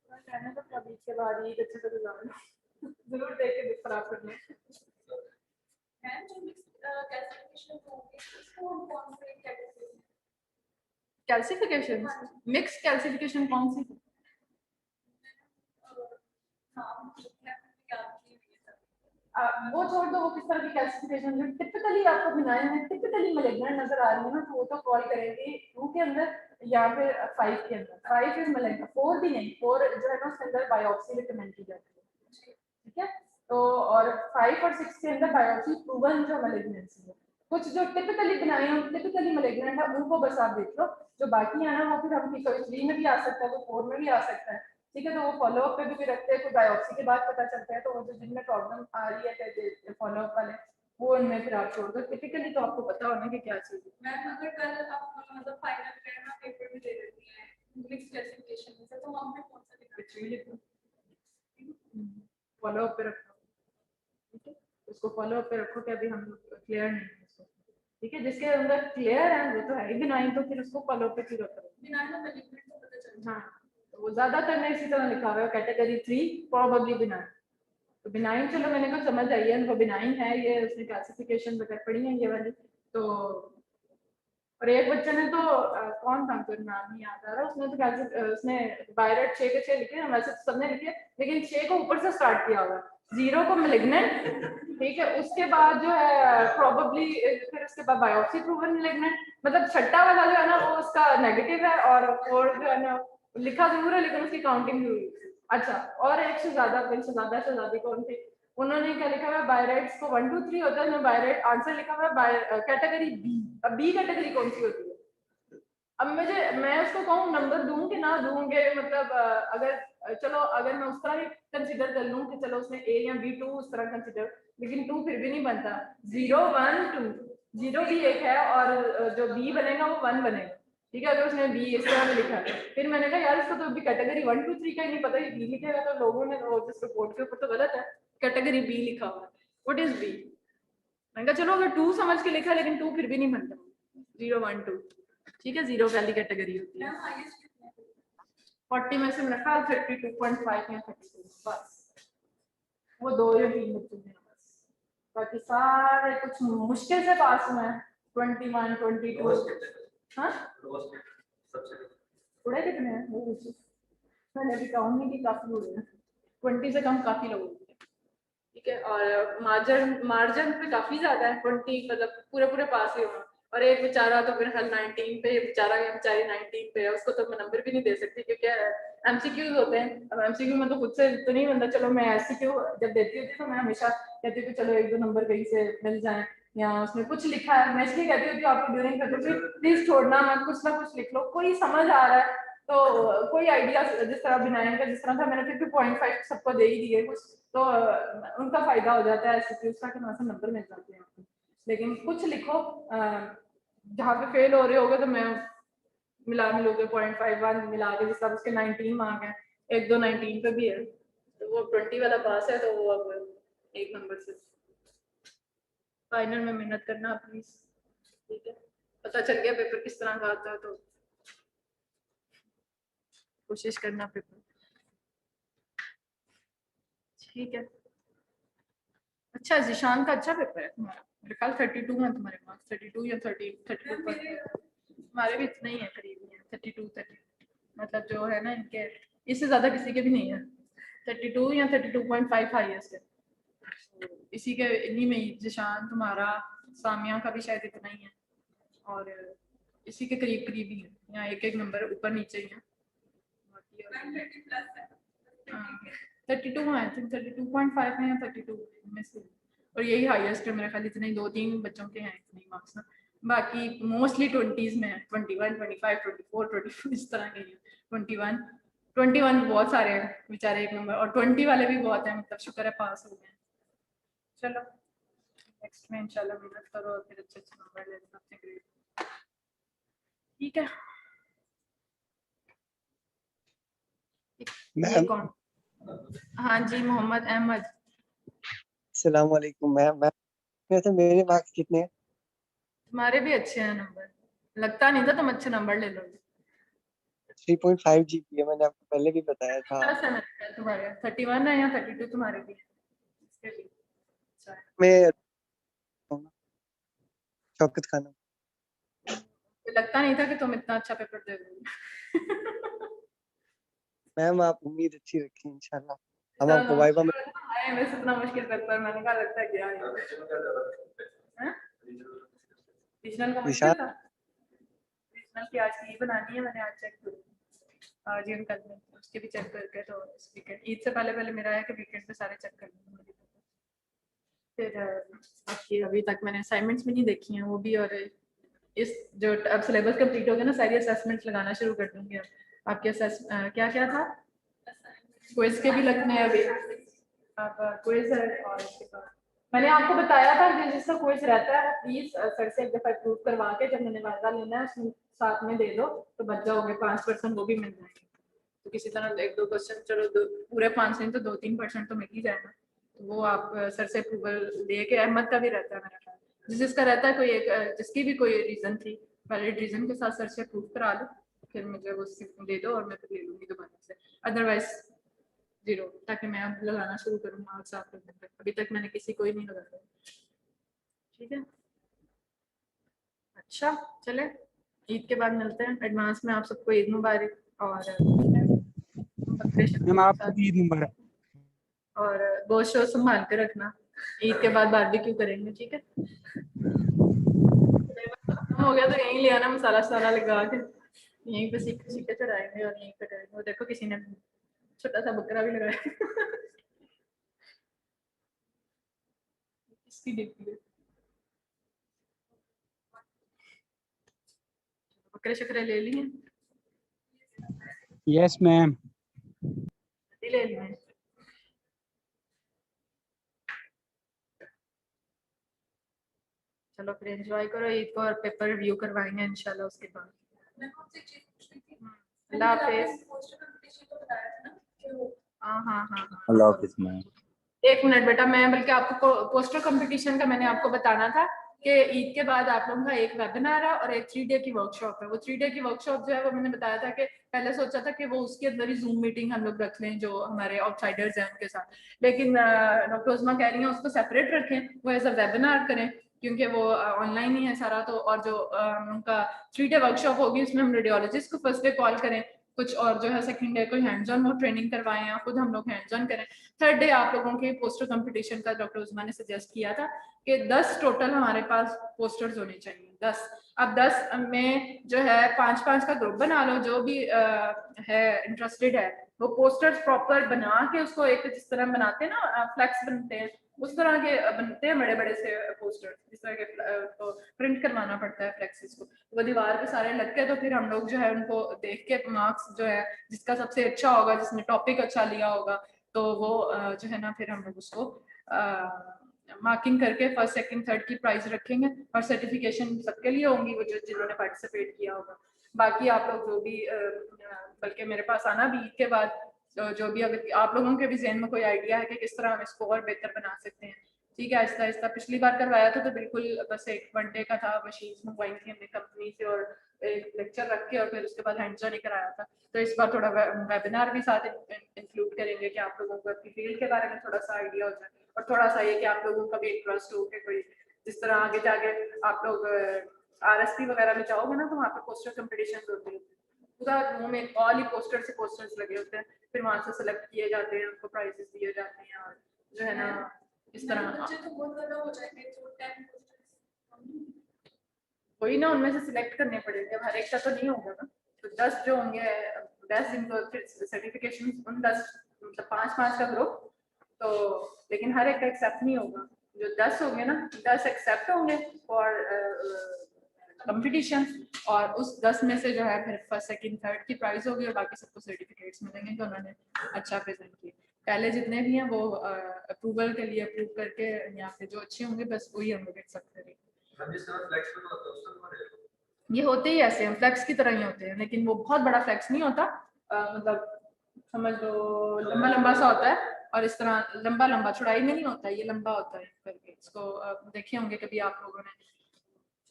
तो कभी के बाद ईद अच्छे से गुजारना, जरूर देख के दिल खराब करना। कैल्सिफिकेशन, मिक्स कैल्सिफिकेशन कौन सी थी? वो छोड़ दो, वो किस तरह की कैल्सिफिकेशन जो टिपिकली आपको बिनाइन में टिपिकली मैलिग्नेंट नजर आ रही है ना, तो वो तो कॉल करेंगे 2 के अंदर या फिर 5 के अंदर। 5 इज मैलिग्नेंट, 4 भी नहीं, 4 जो है ना उसके अंदर बायोप्सी रिकमेंड की जाती है, ठीक है। तो और 5 और 6 के अंदर बायोप्सी प्रूवन जो मैलिग्नेंसी है। कुछ जो टिपिकली बिनाइन टिपिकली मैलिग्नेंट है उनको बस आप देख लो, जो बाकी है ना वो फिर हम 3 में भी आ सकता है, वो 4 में भी आ सकता है, ठीक है। तो वो फॉलो अप पे भी रखते हैं, कोई बायोप्सी के बाद पता चलता है, तो वो जो जिनमें प्रॉब्लम आ रही है फॉलो अप वाले, वो उनमें फिर आप छोड़ दो। टिपिकली तो आपको पता होना कि क्या चीज है। मैम अगर कल आप मतलब फाइनल में ना पेपर भी दे देती हैं मिक्स क्लासिफिकेशन में से, तो हम पे कौन सा दिखा फॉलो अप पे रखो, ठीक है, उसको फॉलो अप पे रखो कि अभी हम क्लियर नहीं है उसको, ठीक है। जिसके अंदर क्लियर है वो तो है ही बिनाइन, तो फिर उसको फॉलो अप पे क्लियर करो। बिनाइन में मैलिग्नेंट तो पता चल हाँ, तो वो ज्यादातर ने इसी तरह लिखा हुआ है कैटेगरी 3 प्रोबेबली बिनाइन। तो बिनाइन चलो मैंने को समझ आई है, उनको बिनाइन है, ये उसने क्लासिफिकेशन वगैरह पढ़ी है ये वाली। तो और एक बच्चे ने तो कौन था कोई नाम नहीं याद आ रहा, उसने तो उसने बायरेट 6 के 6 लिखे हैं, वैसे तो सबने लिखे, लेकिन 6 को ऊपर से स्टार्ट किया हुआ, 0 को मैलिग्नेंट, ठीक है, उसके बाद जो है प्रोबेबली, फिर उसके बाद बायोप्सी प्रूवन मैलिग्नेंट, मतलब छठा वाला जो है ना वो उसका नेगेटिव है, और 4 जो है ना लिखा जरूर है लेकिन उसकी काउंटिंग जरूर है। अच्छा, और एक से ज्यादा शहजादी कौन थी, उन्होंने क्या लिखा हुआ है बायरेट्स को 1 2 3 होता है, बायरेट आंसर लिखा हुआ है कैटेगरी बी। अब बी कैटेगरी कौन सी होती है? अब मैं उसको कहूँ नंबर दूं कि ना दूंगे, मतलब अगर चलो अगर मैं उस तरह ही कंसिडर कर लूं कि चलो उसने ए या बी 2 उस तरह कंसिडर, लेकिन 2 फिर भी नहीं बनता, 0 1 2, 0 भी एक है और जो बी बनेगा वो 1 बनेगा, ठीक है। अगर उसने बी इस तरह में लिखा है, फिर मैंने कहा यार इसको तो अभी कैटेगरी 1 2 3 का ही नहीं पता, ये बी लिखेगा तो लोगों ने वो जिस रिपोर्ट के ऊपर तो गलत है, कैटेगरी बी लिखा हुआ है। What is B? मैंने कहा चलो अगर 2 समझ के लिखा है लेकिन 2 फिर भी नहीं बनता, 0 1 2, ठीक है। 0 पहली कैटेगरी होती है। 40 में से मेरा ख्याल 32.5 या 32, बस वो 2 या 3 बच्चों में बस, बाकी सारे कुछ मुश्किल से पास हुए हैं 21 22। हाँ उड़े कितने हैं वो पूछो, मैंने अभी काउंट नहीं की, काफी उड़े हैं, 20 से कम काफी लोग उड़े हैं, ठीक है। और मार्जिन पे काफी ज्यादा है, 20 मतलब पूरे पूरे पास ही होगा। और एक बेचारा तो फिर हल 19 पे, बेचारी 19 पे है, उसको तो मैं नंबर भी नहीं दे सकती क्योंकि एमसीक्यूज होते हैं। अब एमसीक्यू में तो खुद से तो नहीं बनता, चलो मैं एमसीक्यू जब देती होती तो मैं हमेशा कहती थी चलो 1 2 नंबर कहीं से मिल जाए, या उसमें कुछ लिखा है, मैं इसलिए कहती होती हूँ आपको ड्यूरिंग करते प्लीज छोड़ना मत, कुछ ना कुछ लिख लो, कोई समझ आ रहा है तो कोई आइडिया जिस तरह बिनायन का जिस तरह था, मैंने फिर भी 0.5 सबको दे ही दिए कुछ, तो उनका फायदा हो जाता है एसएससीज का कि वहाँ से नंबर मिल जाते हैं आपको। लेकिन कुछ लिखो जहाँ पे फेल हो रहे होगे तो मैं मिलोगे 0.51 मिला के, जिस तरह उसके 19 मार्क है, एक दो 19 पे भी है, तो वो 20 वाला पास है, तो वो अब एक नंबर से फाइनल में मेहनत करना प्लीज, ठीक है। पता चल गया पेपर किस तरह का आता है, तो कोशिश करना पेपर, ठीक है। अच्छा जिशान का अच्छा पेपर है तुम्हारा, मेरे ख्याल 32 है तुम्हारे मार्क्स, 32 या 32 पर हमारे भी इतना ही है, करीब ही है 32 मतलब जो है ना इनके, इससे ज्यादा किसी के भी नहीं है, 32 या 32.5 हाईएस्ट है, तो इसी के इन्हीं में ही जिशान तुम्हारा, सामिया का भी शायद इतना ही है, और इसी के करीब करीब ही है, यहाँ एक एक नंबर ऊपर नीचे ही है। 32 आई थिंक 32.5 है या 32 में से, और यही हाईएस्ट है मेरे ख्याल, इतने दो तीन बच्चों के हैं इतने मार्क्स ना, बाकी मोस्टली 20s में है, 21 25 24 24 इस तरह के हैं, 21 बहुत सारे हैं बेचारे एक नंबर, और 20 वाले भी बहुत हैं, मतलब शुक्र है पास हो गए। चलो नेक्स्ट में इंशाल्लाह मेहनत करो और फिर अच्छे अच्छे नंबर ले लेना अपने ग्रेड, ठीक है। ये मैम कौन? हाँ जी मोहम्मद अहमद। अस्सलाम वालेकुम मैम। वैसे मेरे मार्क्स कितने हैं? तुम्हारे भी अच्छे हैं नंबर, लगता नहीं था तुम अच्छे नंबर ले लोगे। 3.5 जीपीए मैंने आपको पहले भी बताया था। प्लस है मेरे ख्याल तुम्हारे, 31 है या 32 तुम्हारे भी है, इसके भी अच्छा है। मैं शौकत खाना। तो लगता नहीं था कि तुम इतना अच्छा पेपर दे दोगे। मैम आप उम्मीद अच्छी रखिए, इंशाल्लाह हम चलो आपको वाइवा में। आए वैसे इतना मुश्किल पेपर, मैंने कहा लगता है क्या है, रीजनल का मुश्किल निशान था, रीजनल की आज की बनानी है मैंने, आज चेक करूँ आज या कल में, उसके भी चेक करके, तो इस वीकेंड ईद से पहले पहले मेरा है कि वीकेंड पे सारे चेक कर लूँगी। फिर बाकी अभी तक मैंने असाइनमेंट्स भी नहीं देखी हैं वो भी, और इस जो अब सिलेबस कंप्लीट हो गया ना, सारी असेसमेंट्स लगाना शुरू कर दूंगी अब। आपके क्या क्या था, क्विज के भी लगने हैं अभी, अब क्विज है, और इसके बाद मैंने आपको बताया था कि जिसका क्विज रहता है प्लीज सर से एक दफा प्रूव करवा के, जब मैंने वायदा लेना है उसमें साथ में दे दो, तो बच जाओगे 5%, वो भी मिल जाएंगे। तो किसी तरह एक दो क्वेश्चन, चलो पूरे 5 नहीं तो 2-3% तो मिल ही जाएगा, तो वो आप सर से अप्रूवल ले के, अहमद का भी रहता है मेरा ख्याल, जिसका रहता है कोई एक, जिसकी भी कोई रीजन थी वैलिड रीजन के साथ सर से अप्रूव करा लो, फिर मुझे वो दे दो और मैं फिर ले लूंगी दोबारा से, अदरवाइज 0, ताकि मैं अब लगाना शुरू करूँ मार्क्स आप लोगों पे, अभी तक मैंने किसी को ही नहीं लगाया, ठीक है। अच्छा चले, ईद के बाद मिलते हैं, एडवांस में आप सबको ईद मुबारक, और मैम आपको भी ईद मुबारक। और गोश्त शोश्त संभाल के रखना, ईद के बाद बारबेक्यू करेंगे, ठीक है। हो गया तो यहीं ले आना, मसाला साला लगा के यहीं पे सीखे सीखे चढ़ाएंगे और यहीं पे करेंगे। वो देखो किसी ने छोटा सा बकरा भी लगाया। इसकी डिग्री है, बकरे शकरे ले लिए, यस मैम। ले लिए। चलो फिर एंजॉय करो ईद को, और पेपर रिव्यू करवाएंगे इंशाल्लाह उसके बाद। मैं आपसे एक चीज पूछ रही थी, अल्लाह हाफिज। पोस्टर कंपटीशन तो बताया था ना कि वो हाँ हाँ हाँ हाँ, अल्लाह हाफिज मैम। एक मिनट बेटा, मैं बल्कि आपको पोस्टर कंपटीशन का मैंने आपको बताना था कि ईद के बाद आप लोगों का एक वेबिनार है और एक 3 डे की वर्कशॉप है। वो 3 डे की वर्कशॉप जो है वो मैंने बताया था कि पहले सोचा था कि वो उसके अंदर ही जूम मीटिंग हम लोग रख लें जो हमारे आउटसाइडर्स हैं उनके साथ, लेकिन डॉक्टर उस्मा कह रही हैं उसको सेपरेट रखें, वो एज अ वेबिनार करें, क्योंकि वो ऑनलाइन ही है सारा। तो और जो उनका 3 डे वर्कशॉप होगी उसमें हम रेडियोलॉजिस्ट को फर्स्ट डे कॉल करें, कुछ और जो है सेकंड डे कोई हैंड्स ऑन वो ट्रेनिंग करवाएं या खुद हम लोग हैंड्स ऑन करें। थर्ड डे आप लोगों के पोस्टर कंपटीशन का डॉक्टर उस्मा ने सजेस्ट किया था कि 10 टोटल हमारे पास पोस्टर्स होने चाहिए, 10। अब 10 में जो है 5-5 का ग्रुप बना लो, जो भी है इंटरेस्टेड है वो पोस्टर्स प्रॉपर बना के उसको एक जिस तरह बनाते हैं ना फ्लैक्स बनते हैं, उस तरह के बनते हैं बड़े बड़े से पोस्टर, इस तरह के तो प्रिंट करवाना पड़ता है फ्लेक्सिस को, वो दीवार पे सारे लग के, तो फिर हम लोग जो है उनको देख के मार्क्स जो है जिसका सबसे अच्छा होगा, जिसने टॉपिक अच्छा लिया होगा, तो वो जो है ना फिर हम लोग उसको मार्किंग करके फर्स्ट सेकंड थर्ड की प्राइस रखेंगे, और सर्टिफिकेशन सबके लिए होंगी वो जो जिन्होंने पार्टिसिपेट किया होगा। बाकी आप लोग जो भी बल्कि मेरे पास आना भी ईद के बाद, तो जो भी अगर आप लोगों के भी जहन में कोई आइडिया है कि किस तरह हम इसको और बेहतर बना सकते हैं, ठीक है, आहिस्ता आहिस्ता। पिछली बार करवाया था तो बिल्कुल बस एक 1 डे का था, मशीन्स मंगवाई थी हमने कंपनी से और एक लेक्चर रख के और फिर उसके बाद हैंड्स ऑन ही कराया था। तो इस बार थोड़ा वेबिनार भी साथ इंक्लूड करेंगे कि आप लोगों को अपनी फील्ड के बारे में थोड़ा सा आइडिया हो जाए, और थोड़ा सा ये कि आप लोगों का भी इंटरेस्ट हो कि कोई जिस तरह आगे जाके आप लोग RSP वगैरह में जाओगे ना, तो वहाँ पे पोस्टर कंपटीशन होते हैं, पूरा रूम में ऑल ही पोस्टर से पोस्टर्स लगे होते हैं, फिर वहाँ से सेलेक्ट किए जाते हैं, उनको प्राइजेस दिए जाते हैं, और जो है ना इस तरह बच्चे तो बहुत ज्यादा हो जाएंगे, तो 10 क्वेश्चंस वही ना, उनमें से सिलेक्ट करने पड़ेंगे, हर एक का तो नहीं होगा ना, तो 10 जो होंगे 10 जिनको सर्टिफिकेशन, उन 10 मतलब 5-5 का ग्रुप, तो लेकिन हर एक का एक्सेप्ट नहीं होगा, जो 10 होंगे ना 10 एक्सेप्ट होंगे और कंपटीशन, और उस 10 में से जो है फिर फर्स्ट सेकंड थर्ड की प्राइस होगी, और बाकी सबको सर्टिफिकेट्स मिलेंगे कि उन्होंने अच्छा प्रेजेंट किया। पहले जितने भी हैं वो अप्रूवल के लिए अप्रूव करके यहाँ पे जो अच्छे होंगे बस वही हम लोग एक्सेप्ट करेंगे। ये होते ही ऐसे हैं, फ्लेक्स की तरह ही होते हैं, लेकिन वो बहुत बड़ा फ्लेक्स नहीं होता, मतलब समझ लो लंबा लंबा सा होता है, और इस तरह लंबा लंबा चौड़ाई में नहीं होता, ये लंबा होता है करके। इसको देखे होंगे कभी आप लोगों ने,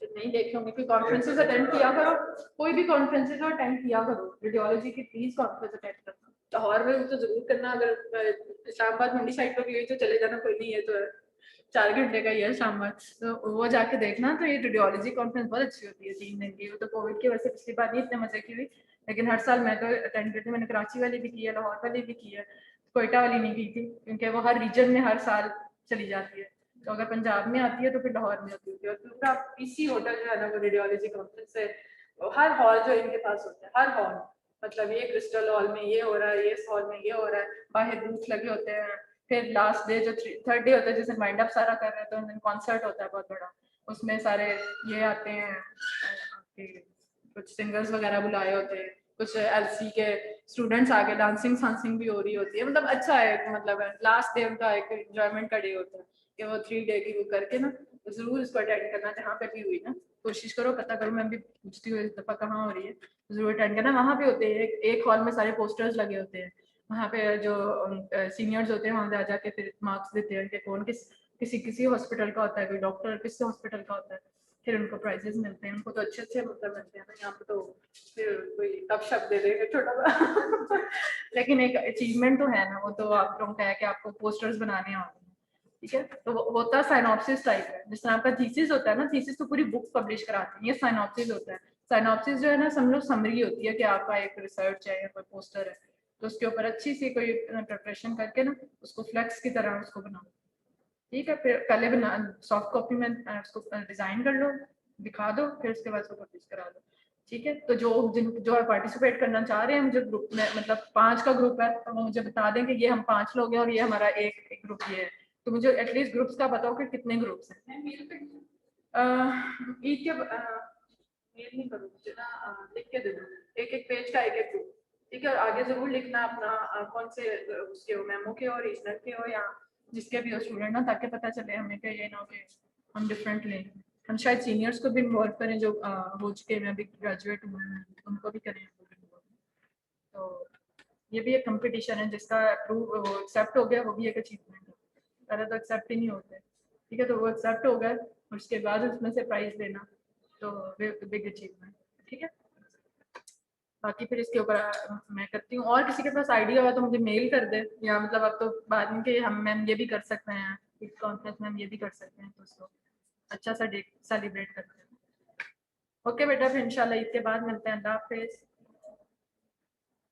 नहीं देखे होंगे, कोई कॉन्फ्रेंसेस अटेंड किया करो, कोई भी कॉन्फ्रेंसेस अटेंड किया करो, रेडियोलॉजी की प्लीज कॉन्फ्रेंस अटेंड करना, लाहौर में तो जरूर करना, अगर इस्लामाबाद मंडी साइड पर भी हुई तो चले जाना, कोई नहीं है तो 4 घंटे का ही है शाम में, तो वो जाके देखना, तो ये रेडियोलॉजी कॉन्फ्रेंस बहुत अच्छी होती है 3 दिन की, वो तो कोविड की वजह से पिछली बार नहीं इतने मजे की हुई, लेकिन हर साल मैं तो अटेंड करती हूँ, मैंने कराची वाली भी की है, लाहौर वाली भी की है, कोयटा वाली नहीं की थी, क्योंकि वो हर रीजन में हर साल चली जाती है, तो अगर पंजाब में आती है तो फिर लाहौर में होती है, और पूरा पीसी होटल जो है ना वो रेडियोलॉजी कॉन्फ्रेंस है, हर हॉल जो इनके पास होता है, हर हॉल, मतलब ये क्रिस्टल हॉल में ये हो रहा है, ये हॉल में ये हो रहा है, बाहर बूथ लगे होते हैं, फिर लास्ट डे जो थर्ड डे होता है जिसे माइंड अप सारा कर रहे हैं, तो उस दिन कॉन्सर्ट होता है बहुत बड़ा, उसमें सारे ये आते हैं, कुछ सिंगर्स वगैरह बुलाए होते हैं, कुछ LC के स्टूडेंट्स आके डांसिंग सांसिंग भी हो रही होती है, मतलब अच्छा है, मतलब लास्ट डे उनका एक एंजॉयमेंट का डे होता है कि वो 3 डे की वो करके ना, तो जरूर इसको अटेंड करना, जहाँ पे भी हुई ना कोशिश करो, पता करो, मैं भी पूछती हूँ इस दफा कहाँ हो रही है, जरूर अटेंड करना, वहाँ पे होते हैं, एक हॉल में सारे पोस्टर्स लगे होते हैं, वहाँ पे जो सीनियर्स होते हैं वहाँ पे आ जाके फिर मार्क्स देते हैं कि कौन किसी हॉस्पिटल का होता है, कोई डॉक्टर किस हॉस्पिटल का होता है, फिर उनको प्राइजेस मिलते हैं, उनको तो अच्छे अच्छे मतलब मिलते हैं ना, यहाँ पे तो फिर कोई तब शब्द दे देगा छोटा सा लेकिन एक अचीवमेंट तो है ना, वो तो आप लोगों का है कि आपको पोस्टर्स बनाने होते हैं, ठीक है, तो वो होता साइनॉप्सिस टाइप है, जिस तरह आपका थीसिस होता है ना, थीसिस तो पूरी बुक पब्लिश कराते हैं, ये साइनॉप्सिस होता है, साइनॉप्सिस जो है ना समझ लो समरी होती है कि आपका एक रिसर्च है या कोई पोस्टर है, तो उसके ऊपर अच्छी सी कोई प्रिपरेशन करके ना उसको फ्लेक्स की तरह उसको बनाओ, ठीक है, फिर पहले बना सॉफ्ट कॉपी में उसको डिजाइन कर लो, दिखा दो, फिर उसके बाद उसको पब्लिश करा दो, ठीक है। तो जो पार्टिसिपेट करना चाह रहे हैं मुझे ग्रुप में, मतलब 5 का ग्रुप है, तो वो मुझे बता दें कि ये हम 5 लोग हैं और ये हमारा एक ग्रुप ये है, तो मुझे एटलीस्ट ग्रुप्स का बताओ कि कितने ग्रुप्स हैं। ईद के मेल नहीं करो मुझे ना, लिख के दे दो, एक पेज का एक ग्रुप, ठीक है, आगे जरूर लिखना अपना कौन से उसके हो, मेमो के हो, रीजनल के हो, या जिसके भी हो स्टूडेंट ना, ताकि पता चले हमें कि ये ना हो कि हम डिफरेंट लें, हम शायद सीनियर्स को भी इन्वॉल्व करें जो हो चुके, मैं भी ग्रेजुएट हूँ, उनको भी करें, तो ये भी एक कंपटीशन है जिसका अप्रूव वो एक्सेप्ट हो गया, वो भी एक अचीवमेंट है, पहले तो एक्सेप्ट ही नहीं होते, ठीक है, तो वो एक्सेप्ट हो गया, उसके बाद उसमें से प्राइज लेना, तो बिग अचीवमेंट, ठीक है। बाकी फिर इसके ऊपर मैं करती हूँ, और किसी के पास आइडिया हुआ तो मुझे मेल कर दे, या मतलब अब तो बाद में कि हम मैम ये भी कर सकते हैं, इस कॉन्फ्रेंस में हम ये भी कर सकते हैं, तो उसको अच्छा सा डे सेलिब्रेट करते हैं। ओके बेटा, फिर इंशाल्लाह ईद के बाद मिलते हैं, अल्लाह हाफिज़।